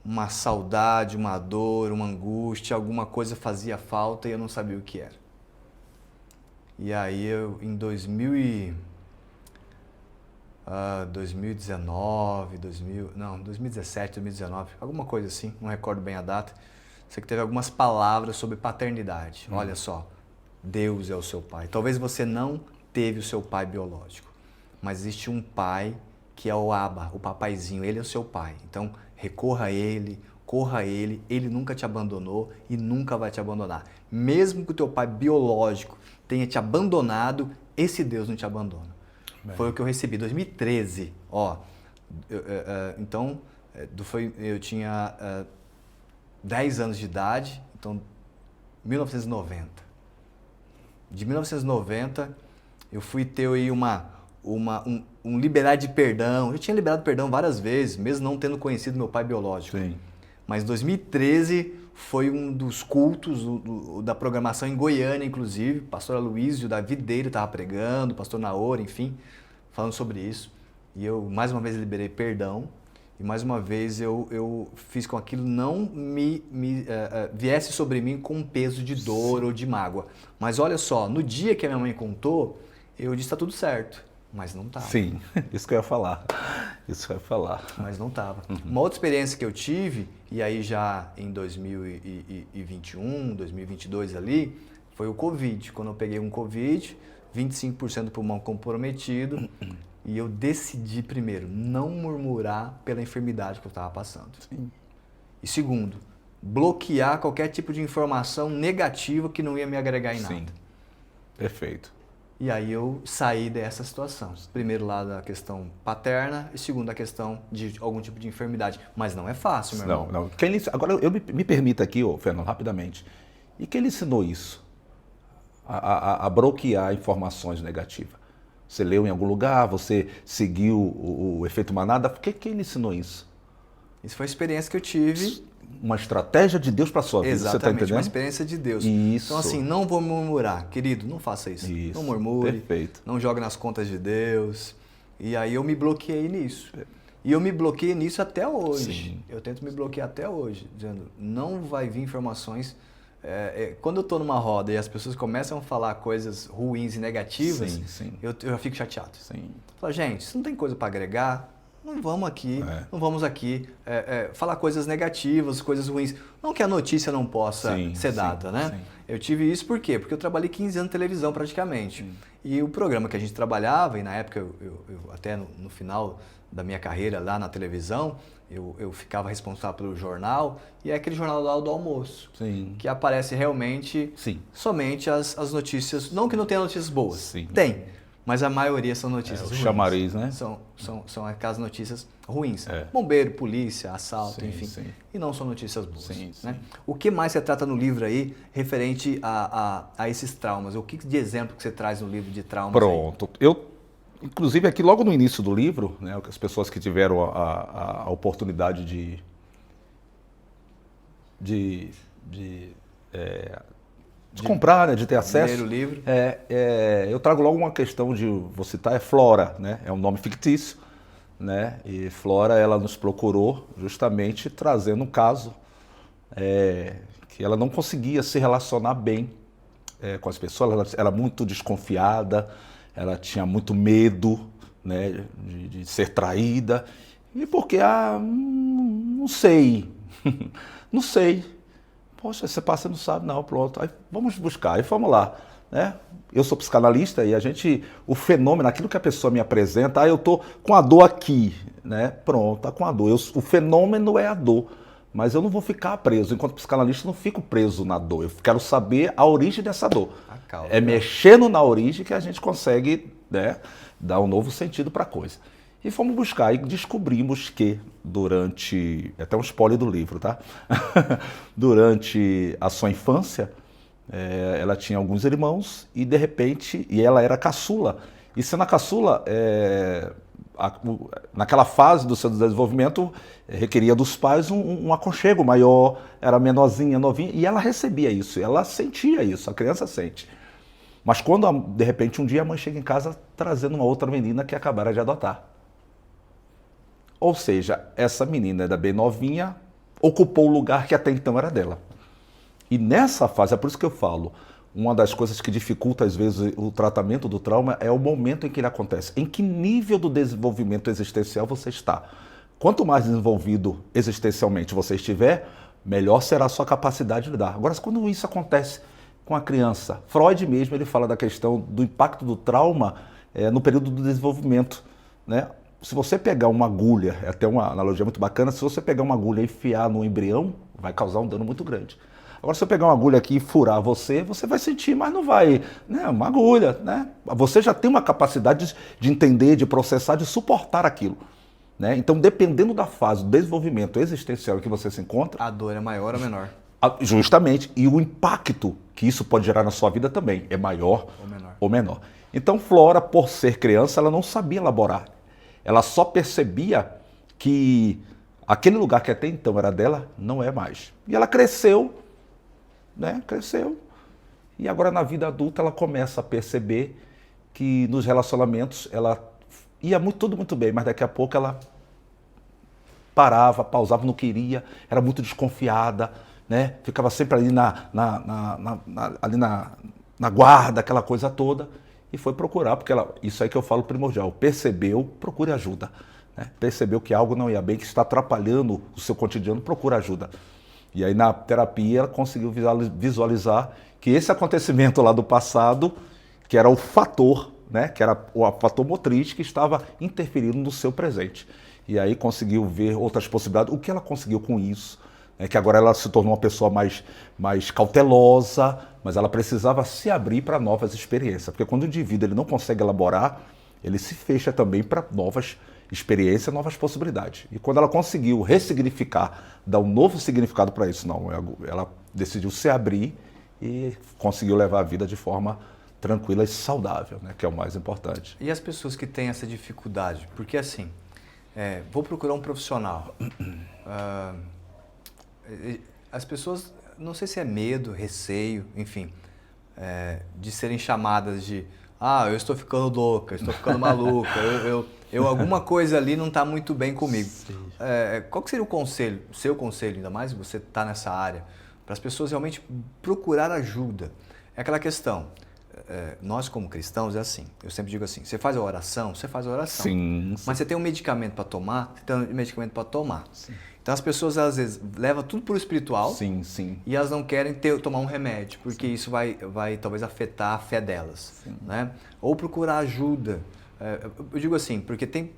uma saudade, uma dor, uma angústia, alguma coisa fazia falta e eu não sabia o que era. E aí eu, em 2019, 2017, 2019, alguma coisa assim, não recordo bem a data. Sei que teve algumas palavras sobre paternidade. Olha só, Deus é o seu pai. Talvez você não teve o seu pai biológico, mas existe um pai que é o Abba, o papaizinho, ele é o seu pai. Então, recorra a ele, corra a ele, ele nunca te abandonou e nunca vai te abandonar. Mesmo que o teu pai biológico tenha te abandonado, esse Deus não te abandona. Bem. Foi o que eu recebi em 2013. Ó, eu tinha 10 anos de idade, então 1990. De 1990, eu fui ter aí um liberar de perdão. Eu tinha liberado perdão várias vezes, mesmo não tendo conhecido meu pai biológico. Sim. Mas 2013 foi um dos cultos da programação em Goiânia, inclusive. O pastor Aloysio da Videira estava pregando, o pastor Naor, enfim, falando sobre isso. E eu, mais uma vez, liberei perdão. E mais uma vez eu fiz com que aquilo não viesse sobre mim com um peso de dor ou de mágoa. Mas olha só, no dia que a minha mãe contou, eu disse, está tudo certo. Mas não estava. Sim, isso que eu ia falar. Isso que eu ia falar. Mas não estava. Uma outra experiência que eu tive, e aí já em 2021, 2022 ali, foi o Covid. Quando eu peguei um Covid, 25% do pulmão comprometido, e eu decidi, primeiro, não murmurar pela enfermidade que eu estava passando. Sim. E segundo, bloquear qualquer tipo de informação negativa que não ia me agregar em nada. Sim, perfeito. E aí eu saí dessa situação. Primeiro lá da questão paterna e segundo a questão de algum tipo de enfermidade. Mas não é fácil, meu irmão. Não. Agora eu me permita aqui, Fernando, rapidamente. E quem lhe ensinou isso? A bloquear informações negativas? Você leu em algum lugar? Você seguiu o efeito manada? Quem lhe ensinou isso? Isso foi a experiência que eu tive. Uma estratégia de Deus para sua vida, exatamente, você está entendendo? Uma experiência de Deus. Isso. Então assim, não vou murmurar. Querido, não faça isso. Não murmure. Perfeito. Não jogue nas contas de Deus. E aí eu me bloqueei nisso. E eu me bloqueei nisso até hoje. Sim. Eu tento me bloquear até hoje, dizendo, não vai vir informações. Quando eu estou numa roda e as pessoas começam a falar coisas ruins e negativas, sim. Eu já fico chateado. Sim. Falo, gente, se não tem coisa para agregar, não vamos aqui falar coisas negativas, coisas ruins. Não que a notícia não possa ser dada, né? Sim. Eu tive isso por quê? Porque eu trabalhei 15 anos em televisão praticamente. E o programa que a gente trabalhava, e na época eu até no final da minha carreira lá na televisão, eu ficava responsável pelo jornal, e é aquele jornal lá do almoço, que aparece realmente somente as notícias, não que não tenha notícias boas, tem. Mas a maioria são notícias ruins. Chamariz, né? São aquelas notícias ruins. Bombeiro, polícia, assalto, enfim. Sim. E não são notícias boas. Sim. Né? O que mais você trata no livro aí referente a esses traumas? O que de exemplo que você traz no livro de traumas? Pronto. Inclusive, aqui logo no início do livro, né, as pessoas que tiveram a oportunidade de comprar, né, de ter acesso. Primeiro livro. Eu trago logo uma questão vou citar, é Flora, né? É um nome fictício, né? E Flora, ela nos procurou justamente trazendo um caso que ela não conseguia se relacionar bem com as pessoas, ela era muito desconfiada, ela tinha muito medo, né, de ser traída. E porque, não sei, não sei. Poxa, você passa e não sabe, não, pronto. Aí vamos buscar, aí vamos lá, né? Eu sou psicanalista e o fenômeno, aquilo que a pessoa me apresenta, eu tô com a dor aqui, né? Pronto, tá com a dor. O fenômeno é a dor, mas eu não vou ficar preso. Enquanto psicanalista, eu não fico preso na dor. Eu quero saber a origem dessa dor. É mexendo na origem que a gente consegue, né, dar um novo sentido para a coisa. E fomos buscar e descobrimos que até um spoiler do livro, tá? Durante a sua infância, ela tinha alguns irmãos e de repente, ela era caçula. E sendo a caçula, naquela fase do seu desenvolvimento, requeria dos pais um aconchego maior, era menorzinha, novinha, e ela recebia isso, ela sentia isso, a criança sente. Mas quando, de repente, um dia a mãe chega em casa trazendo uma outra menina que acabara de adotar. Ou seja, essa menina era bem novinha, ocupou o lugar que até então era dela. E nessa fase, é por isso que eu falo, uma das coisas que dificulta, às vezes, o tratamento do trauma é o momento em que ele acontece. Em que nível do desenvolvimento existencial você está? Quanto mais desenvolvido existencialmente você estiver, melhor será a sua capacidade de lidar. Agora, quando isso acontece com a criança, Freud mesmo ele fala da questão do impacto do trauma no período do desenvolvimento, né? Se você pegar uma agulha, é até uma analogia muito bacana, se você pegar uma agulha e enfiar no embrião, vai causar um dano muito grande. Agora, se eu pegar uma agulha aqui e furar você vai sentir, mas não vai, né? Uma agulha, né? Você já tem uma capacidade de entender, de processar, de suportar aquilo, né? Então, dependendo da fase do desenvolvimento existencial em que você se encontra... A dor é maior ou menor? Justamente, e o impacto que isso pode gerar na sua vida também é maior ou menor. Então, Flora, por ser criança, ela não sabia elaborar. Ela só percebia que aquele lugar que até então era dela, não é mais. E ela cresceu, né? Cresceu. E agora na vida adulta ela começa a perceber que nos relacionamentos ela ia tudo muito bem, mas daqui a pouco ela parava, pausava, não queria, era muito desconfiada, né? Ficava sempre ali na guarda, aquela coisa toda. E foi procurar, porque isso aí que eu falo primordial, percebeu, procure ajuda. Né? Percebeu que algo não ia bem, que está atrapalhando o seu cotidiano, procura ajuda. E aí na terapia ela conseguiu visualizar que esse acontecimento lá do passado, que era o fator, né? Que era o fator motriz que estava interferindo no seu presente. E aí conseguiu ver outras possibilidades. O que ela conseguiu com isso? É que agora ela se tornou uma pessoa mais cautelosa, mas ela precisava se abrir para novas experiências. Porque quando o indivíduo ele não consegue elaborar, ele se fecha também para novas experiências, novas possibilidades. E quando ela conseguiu ressignificar, dar um novo significado para isso, não, ela decidiu se abrir e conseguiu levar a vida de forma tranquila e saudável, né, que é o mais importante. E as pessoas que têm essa dificuldade? Porque assim, vou procurar um profissional. As pessoas, não sei se é medo, receio, enfim, de serem chamadas de eu estou ficando louca, estou ficando maluca, alguma coisa ali não está muito bem comigo. Qual que seria o seu conselho, ainda mais você está nessa área, para as pessoas realmente procurar ajuda? É aquela questão, nós como cristãos é assim, eu sempre digo assim, você faz a oração, Sim. Mas você tem um medicamento para tomar, Sim. Então as pessoas às vezes levam tudo para o espiritual sim. E elas não querem tomar um remédio, porque isso vai talvez afetar a fé delas. Né? Ou procurar ajuda. Eu digo assim, porque tem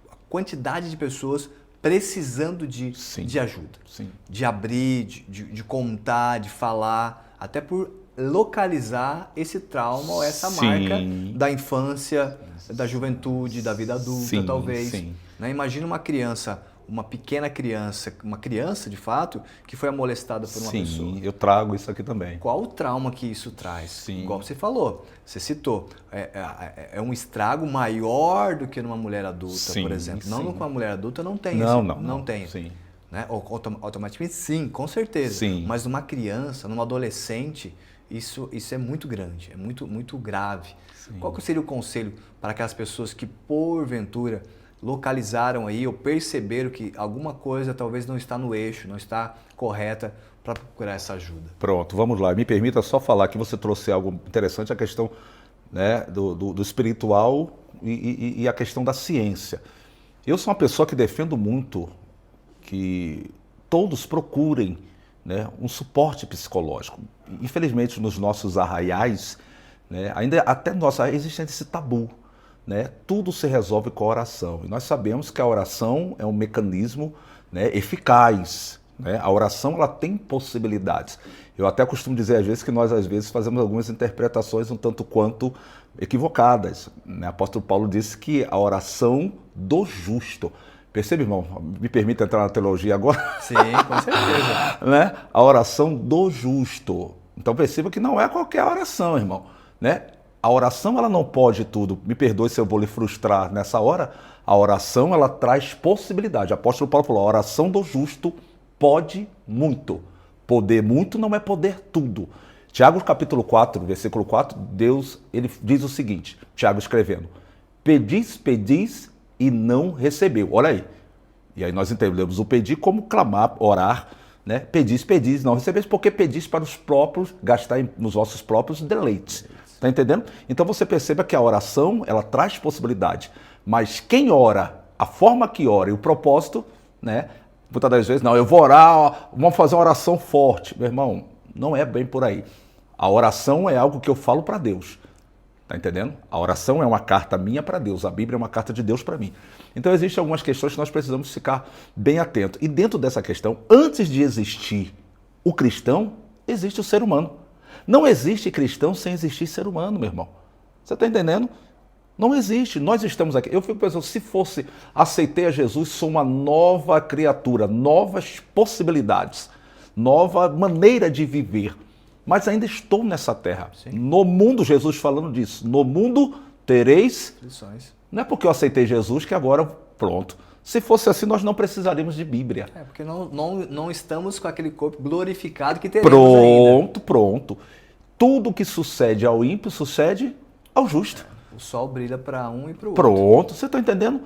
a quantidade de pessoas precisando de ajuda. Sim. De abrir, de contar, de falar, até por localizar esse trauma ou essa marca da infância, da juventude, da vida adulta, talvez. Né? Imagina uma criança, uma pequena criança, uma criança de fato, que foi amolestada por uma pessoa. Sim, eu trago isso aqui também. Qual o trauma que isso traz? Sim. Igual você falou, você citou, é um estrago maior do que numa mulher adulta, por exemplo. Não numa mulher adulta não tem isso. Não tem. Sim. Né? Automaticamente sim, com certeza. Sim. Mas numa criança, numa adolescente, isso é muito grande, é muito grave. Sim. Qual que seria o conselho para aquelas pessoas que, porventura, localizaram aí ou perceberam que alguma coisa talvez não está no eixo, não está correta para procurar essa ajuda? Pronto, vamos lá. Me permita só falar que você trouxe algo interessante, a questão, né, do espiritual e a questão da ciência. Eu sou uma pessoa que defendo muito que todos procurem, né, um suporte psicológico. Infelizmente, nos nossos arraiais, né, ainda até nós existe esse tabu. Né? Tudo se resolve com a oração. E nós sabemos que a oração é um mecanismo, né, eficaz. Né? A oração ela tem possibilidades. Eu até costumo dizer às vezes que nós às vezes fazemos algumas interpretações um tanto quanto equivocadas. Né? O apóstolo Paulo disse que a oração do justo. Percebe, irmão? Me permite entrar na teologia agora? Sim, com certeza. Né? A oração do justo. Então perceba que não é qualquer oração, irmão. Né? A oração ela não pode tudo. Me perdoe se eu vou lhe frustrar nessa hora. A oração ela traz possibilidade. O apóstolo Paulo falou, a oração do justo pode muito. Poder muito não é poder tudo. Tiago capítulo 4, versículo 4, Deus ele diz o seguinte, Tiago escrevendo, pedis e não recebeu. Olha aí. E aí nós entendemos o pedir como clamar, orar, né? Pedis, não recebeis, porque pedis para os próprios, gastar nos vossos próprios deleites. Está entendendo? Então você perceba que a oração, ela traz possibilidade. Mas quem ora, a forma que ora e o propósito, né? Muitas das vezes, não, eu vou orar, vamos fazer uma oração forte. Meu irmão, não é bem por aí. A oração é algo que eu falo para Deus. Tá entendendo? A oração é uma carta minha para Deus, a Bíblia é uma carta de Deus para mim. Então existem algumas questões que nós precisamos ficar bem atentos. E dentro dessa questão, antes de existir o cristão, existe o ser humano. Não existe cristão sem existir ser humano, meu irmão. Você está entendendo? Não existe. Nós estamos aqui. Eu fico pensando, se fosse aceitei a Jesus, sou uma nova criatura, novas possibilidades, nova maneira de viver. Mas ainda estou nessa terra. Sim. No mundo, Jesus falando disso. No mundo tereis aflições. Não é porque eu aceitei Jesus que agora, pronto. Se fosse assim, nós não precisaríamos de Bíblia. É, porque não estamos com aquele corpo glorificado que teremos ainda. Pronto. Tudo que sucede ao ímpio, sucede ao justo. O sol brilha para um e para o outro. Pronto, você está entendendo?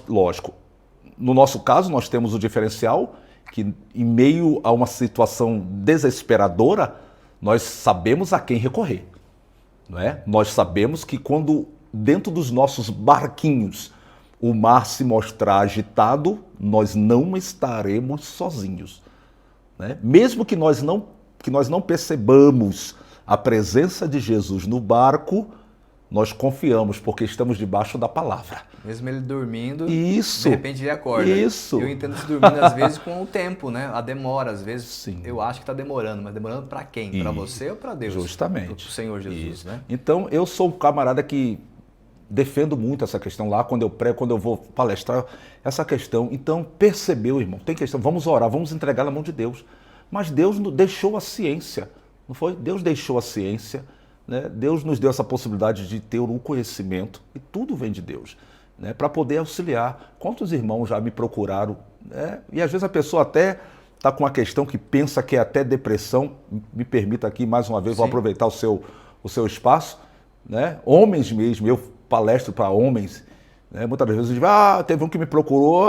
Lógico, no nosso caso, nós temos o diferencial que em meio a uma situação desesperadora, nós sabemos a quem recorrer. Não é? Nós sabemos que quando dentro dos nossos barquinhos o mar se mostrar agitado, nós não estaremos sozinhos. Né? Mesmo que nós não percebamos a presença de Jesus no barco, nós confiamos, porque estamos debaixo da palavra. Mesmo ele dormindo, isso, de repente ele acorda. Isso. Eu entendo se dormindo às vezes com o tempo, né? A demora, às vezes. Sim. Eu acho que está demorando, mas demorando para quem? Para você ou para Deus? Justamente. Para o Senhor Jesus, né? Então, eu sou um camarada que defendo muito essa questão lá, quando eu prego, quando eu vou palestrar, essa questão. Então, percebeu, irmão, tem questão, vamos orar, vamos entregar na mão de Deus. Mas Deus deixou a ciência, não foi? Deus deixou a ciência, né? Deus nos deu essa possibilidade de ter o conhecimento, e tudo vem de Deus, né? Para poder auxiliar. Quantos irmãos já me procuraram, né? E às vezes a pessoa até está com uma questão que pensa que é até depressão, me permita aqui mais uma vez, Sim. Vou aproveitar o seu espaço, né? Homens mesmo, eu palestro para homens, né? Muitas vezes eu digo, teve um que me procurou,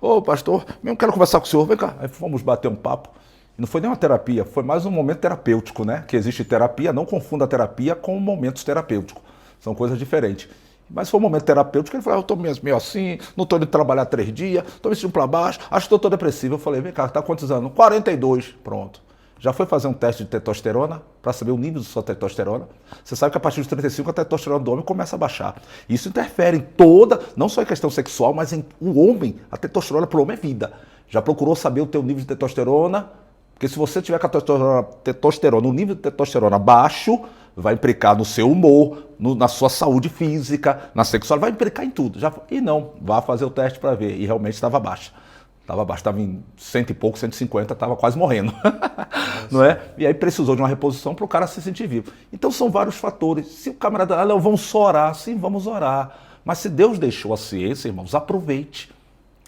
ô pastor, eu quero conversar com o senhor, vem cá, aí fomos bater um papo. Não foi nem uma terapia, foi mais um momento terapêutico, né? Que existe terapia, não confunda a terapia com momentos terapêuticos. São coisas diferentes. Mas foi um momento terapêutico, ele falou, eu estou meio assim, não estou indo trabalhar 3 dias, estou me sentindo para baixo, acho que estou depressivo. Eu falei, vem cá, está quantos anos? 42, pronto. Já foi fazer um teste de testosterona para saber o nível da sua testosterona? Você sabe que a partir dos 35 a testosterona do homem começa a baixar. Isso interfere em toda, não só em questão sexual, mas em o homem, a testosterona para o homem é vida. Já procurou saber o teu nível de testosterona? Porque se você tiver com a testosterona, o nível de testosterona baixo, vai implicar no seu humor, na sua saúde física, na sexual, vai implicar em tudo. E não, vá fazer o teste para ver. E realmente estava baixa. Estava em 100 e pouco, 150, estava quase morrendo. Não é? E aí precisou de uma reposição para o cara se sentir vivo. Então são vários fatores. Se o camarada, não, vamos só orar. Sim, vamos orar. Mas se Deus deixou a ciência, irmãos, aproveite.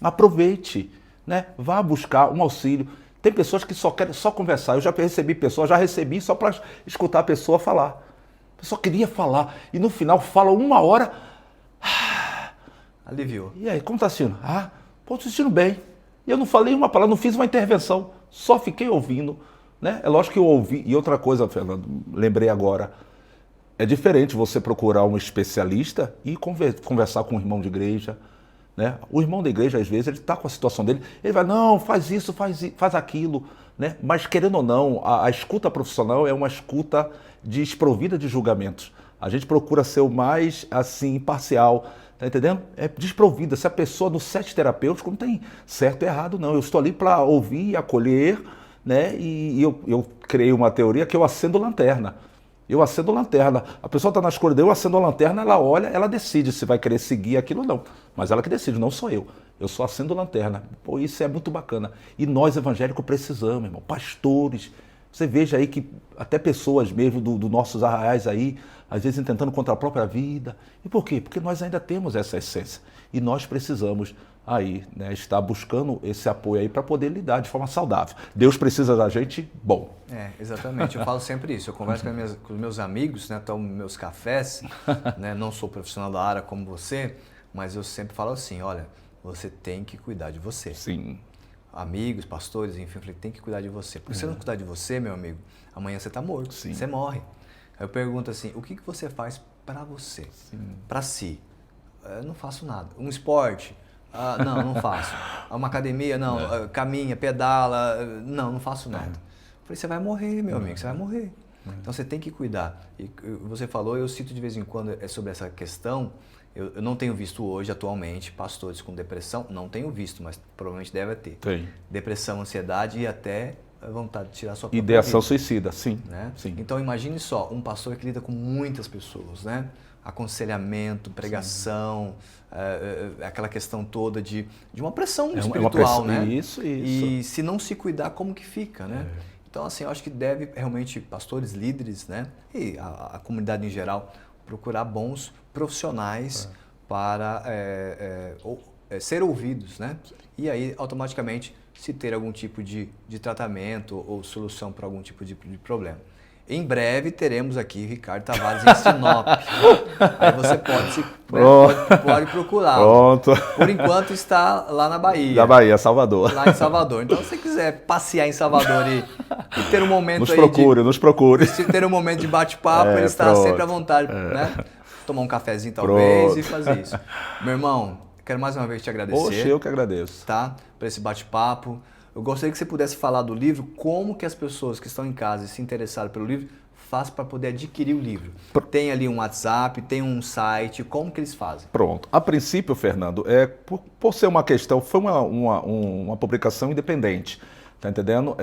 Aproveite. Né? Vá buscar um auxílio. Tem pessoas que só querem conversar. Eu já recebi só para escutar a pessoa falar. A pessoa queria falar. E no final fala 1 hora. Aliviou. E aí, como está sentindo? Estou sentindo bem. E eu não falei uma palavra, não fiz uma intervenção. Só fiquei ouvindo. Né? É lógico que eu ouvi. E outra coisa, Fernando, lembrei agora. É diferente você procurar um especialista e conversar com um irmão de igreja. Né? O irmão da igreja, às vezes, ele está com a situação dele, ele vai, não, faz isso, faz aquilo, né? Mas querendo ou não, a escuta profissional é uma escuta desprovida de julgamentos. A gente procura ser o mais, assim, imparcial, tá entendendo? É desprovida. Se a pessoa no set terapêutico não tem certo e errado, não. Eu estou ali para ouvir e acolher, né? E eu criei uma teoria que eu acendo lanterna. Eu acendo a lanterna. A pessoa está na escuridão, eu acendo a lanterna, ela olha, ela decide se vai querer seguir aquilo ou não. Mas ela que decide, não sou eu. Eu só acendo a lanterna. Pô, isso é muito bacana. E nós, evangélicos, precisamos, irmão. Pastores. Você veja aí que até pessoas mesmo dos nossos arraiais aí, às vezes tentando contra a própria vida. E por quê? Porque nós ainda temos essa essência. E nós precisamos aí, né, estar buscando esse apoio aí para poder lidar de forma saudável. Deus precisa da gente, bom. Exatamente. Eu falo sempre isso. Eu converso com os meus amigos, né, tomo meus cafés, né, não sou profissional da área como você, mas eu sempre falo assim, olha, você tem que cuidar de você. Sim. amigos, pastores, enfim, eu falei, tem que cuidar de você. Porque se você não cuidar de você, meu amigo, amanhã você está morto, Sim. você morre. Aí eu pergunto assim, o que você faz para você? Para si? Eu não faço nada. Um esporte? Não faço. Uma academia? Não. Caminha, pedala? Não faço nada. Eu falei, você vai morrer, meu amigo, você vai morrer. Então você tem que cuidar. E você falou, eu cito de vez em quando sobre essa questão, eu não tenho visto hoje, atualmente, pastores com depressão, não tenho visto, mas provavelmente deve ter. Tem. Depressão, ansiedade e até a vontade de tirar sua própria Ideação vida, suicida, sim. né? Sim. Então imagine só, um pastor que lida com muitas pessoas, né? Aconselhamento, pregação, aquela questão toda de uma pressão espiritual, né? Isso. E se não se cuidar, como que fica, né? Então, assim, eu acho que deve realmente pastores, líderes, né? E a comunidade em geral, procurar bons profissionais para ser ouvidos, né? E aí, automaticamente, se ter algum tipo de tratamento ou solução para algum tipo de problema. Em breve teremos aqui Ricardo Tavares em Sinop. Aí você pode procurar. Pronto. Por enquanto está lá na Bahia. Da Bahia, Salvador. Lá em Salvador. Então, se você quiser passear em Salvador e ter um momento nos procure. Se ter um momento de bate-papo, ele está sempre à vontade, né? Tomar um cafezinho talvez e fazer isso. Meu irmão, quero mais uma vez te agradecer. Poxa, eu que agradeço. Tá? Por esse bate-papo. Eu gostaria que você pudesse falar do livro, como que as pessoas que estão em casa e se interessaram pelo livro fazem para poder adquirir o livro. Tem ali um WhatsApp, tem um site, como que eles fazem? Pronto. A princípio, Fernando, por ser uma questão, foi uma publicação independente, tá entendendo?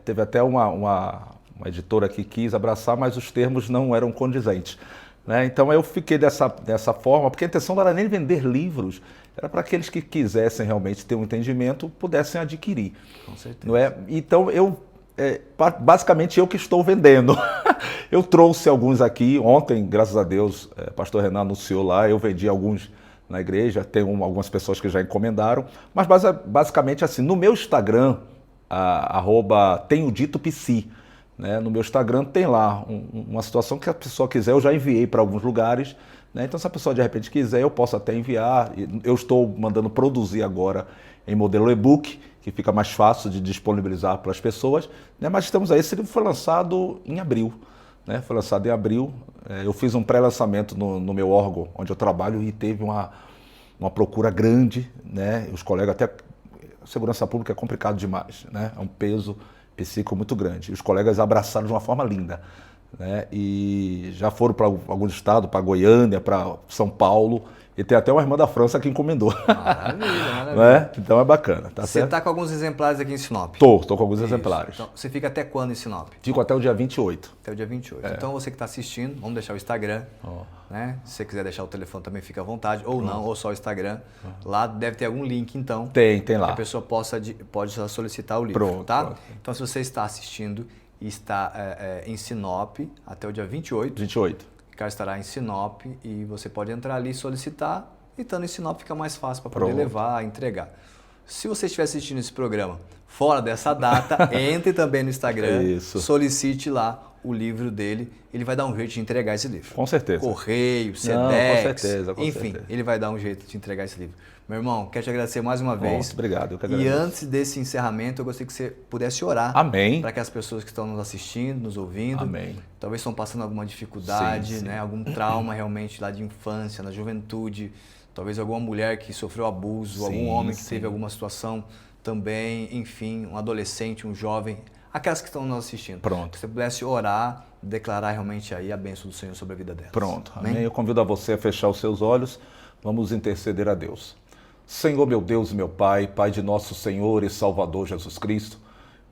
Teve até uma editora que quis abraçar, mas os termos não eram condizentes, né? Então eu fiquei dessa forma, porque a intenção não era nem vender livros, era para aqueles que quisessem realmente ter um entendimento, pudessem adquirir. Com certeza. Não é? Então, basicamente eu que estou vendendo. Eu trouxe alguns aqui, ontem, graças a Deus, o pastor Renan anunciou lá, eu vendi alguns na igreja, tem algumas pessoas que já encomendaram, mas basicamente assim, no meu Instagram, @tenhoditopsi, né? No meu Instagram tem lá uma situação que a pessoa quiser, eu já enviei para alguns lugares, né? Então se a pessoa de repente quiser, eu posso até enviar. Eu estou mandando produzir agora em modelo e-book, que fica mais fácil de disponibilizar para as pessoas, né? Mas estamos aí, esse livro foi lançado em abril, né? Foi lançado em abril, eu fiz um pré-lançamento no meu órgão, onde eu trabalho, e teve uma procura grande, né? Os colegas, até segurança pública é complicado demais, né? É um peso psíquico muito grande. Os colegas abraçaram de uma forma linda, né? E já foram para alguns estados, para Goiânia, para São Paulo, e tem até uma irmã da França que encomendou. Maravilha. Né? Então é bacana, tá Você certo? está com alguns exemplares aqui em Sinop? Tô com alguns exemplares. Então, você fica até quando em Sinop? Fico até o dia 28. Até o dia 28. Então você que está assistindo, vamos deixar o Instagram, né? Se você quiser deixar o telefone também, fica à vontade, ou não, ou só o Instagram. Lá deve ter algum link, então. Tem lá. Que a pessoa pode solicitar o livro, Pronto, tá? pronto. Então se você está assistindo e está em Sinop até o dia 28, 28. o Ricardo estará em Sinop e você pode entrar ali e solicitar. E estando em Sinop fica mais fácil para poder levar, entregar. Se você estiver assistindo esse programa fora dessa data, entre também no Instagram, solicite lá o livro dele, ele vai dar um jeito de entregar esse livro. Com certeza. Correio, Sedex, com certeza. Ele vai dar um jeito de entregar esse livro. Meu irmão, quero te agradecer mais uma vez. Obrigado, eu que agradeço. E antes desse encerramento, eu gostaria que você pudesse orar. Amém. Para que as pessoas que estão nos assistindo, nos ouvindo, amém, talvez estão passando alguma dificuldade, sim. Né, algum trauma realmente lá de infância, na juventude, talvez alguma mulher que sofreu abuso, algum homem que teve alguma situação também, enfim, um adolescente, um jovem, aquelas que estão nos assistindo. Pronto. Que você pudesse orar, declarar realmente aí a bênção do Senhor sobre a vida delas. Pronto. Amém. Eu convido a você a fechar os seus olhos, vamos interceder a Deus. Senhor, meu Deus e meu Pai, Pai de nosso Senhor e Salvador Jesus Cristo,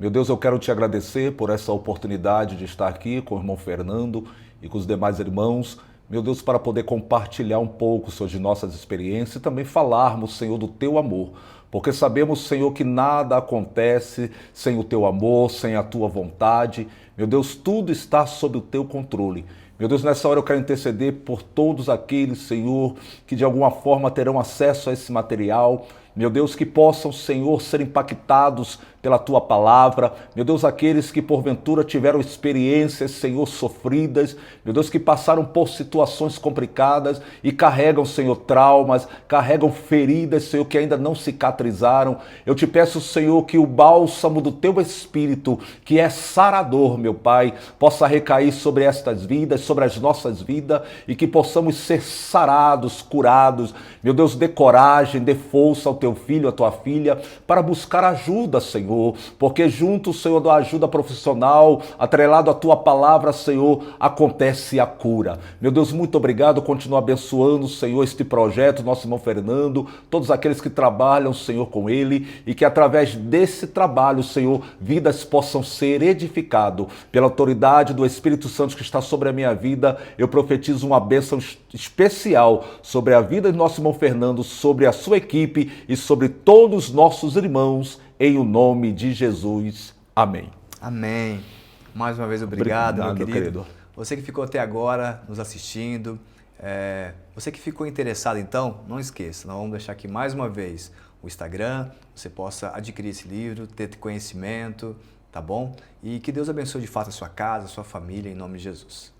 meu Deus, eu quero te agradecer por essa oportunidade de estar aqui com o irmão Fernando e com os demais irmãos, meu Deus, para poder compartilhar um pouco sobre nossas experiências e também falarmos, Senhor, do teu amor. Porque sabemos, Senhor, que nada acontece sem o teu amor, sem a tua vontade. Meu Deus, tudo está sob o teu controle. Meu Deus, nessa hora eu quero interceder por todos aqueles, Senhor, que de alguma forma terão acesso a esse material. Meu Deus, que possam, Senhor, ser impactados pela Tua palavra. Meu Deus, aqueles que porventura tiveram experiências, Senhor, sofridas. Meu Deus, que passaram por situações complicadas e carregam, Senhor, traumas, carregam feridas, Senhor, que ainda não cicatrizaram. Eu te peço, Senhor, que o bálsamo do Teu Espírito, que é sarador, meu Pai, possa recair sobre estas vidas, sobre as nossas vidas, e que possamos ser sarados, curados. Meu Deus, dê coragem, dê força ao teu filho, à tua filha, para buscar ajuda, Senhor, porque junto, Senhor, da ajuda profissional, atrelado à tua palavra, Senhor, acontece a cura. Meu Deus, muito obrigado, continua abençoando, Senhor, este projeto, nosso irmão Fernando, todos aqueles que trabalham, Senhor, com ele, e que através desse trabalho, Senhor, vidas possam ser edificadas. Pela autoridade do Espírito Santo que está sobre a minha vida, eu profetizo uma bênção especial sobre a vida do nosso irmão Fernando, sobre a sua equipe e sobre todos os nossos irmãos, em o nome de Jesus. Amém. Amém. Mais uma vez, obrigado, meu querido. querido. Você que ficou até agora nos assistindo, você que ficou interessado, então, não esqueça, nós vamos deixar aqui mais uma vez o Instagram, você possa adquirir esse livro, ter conhecimento, tá bom? E que Deus abençoe de fato a sua casa, a sua família, em nome de Jesus.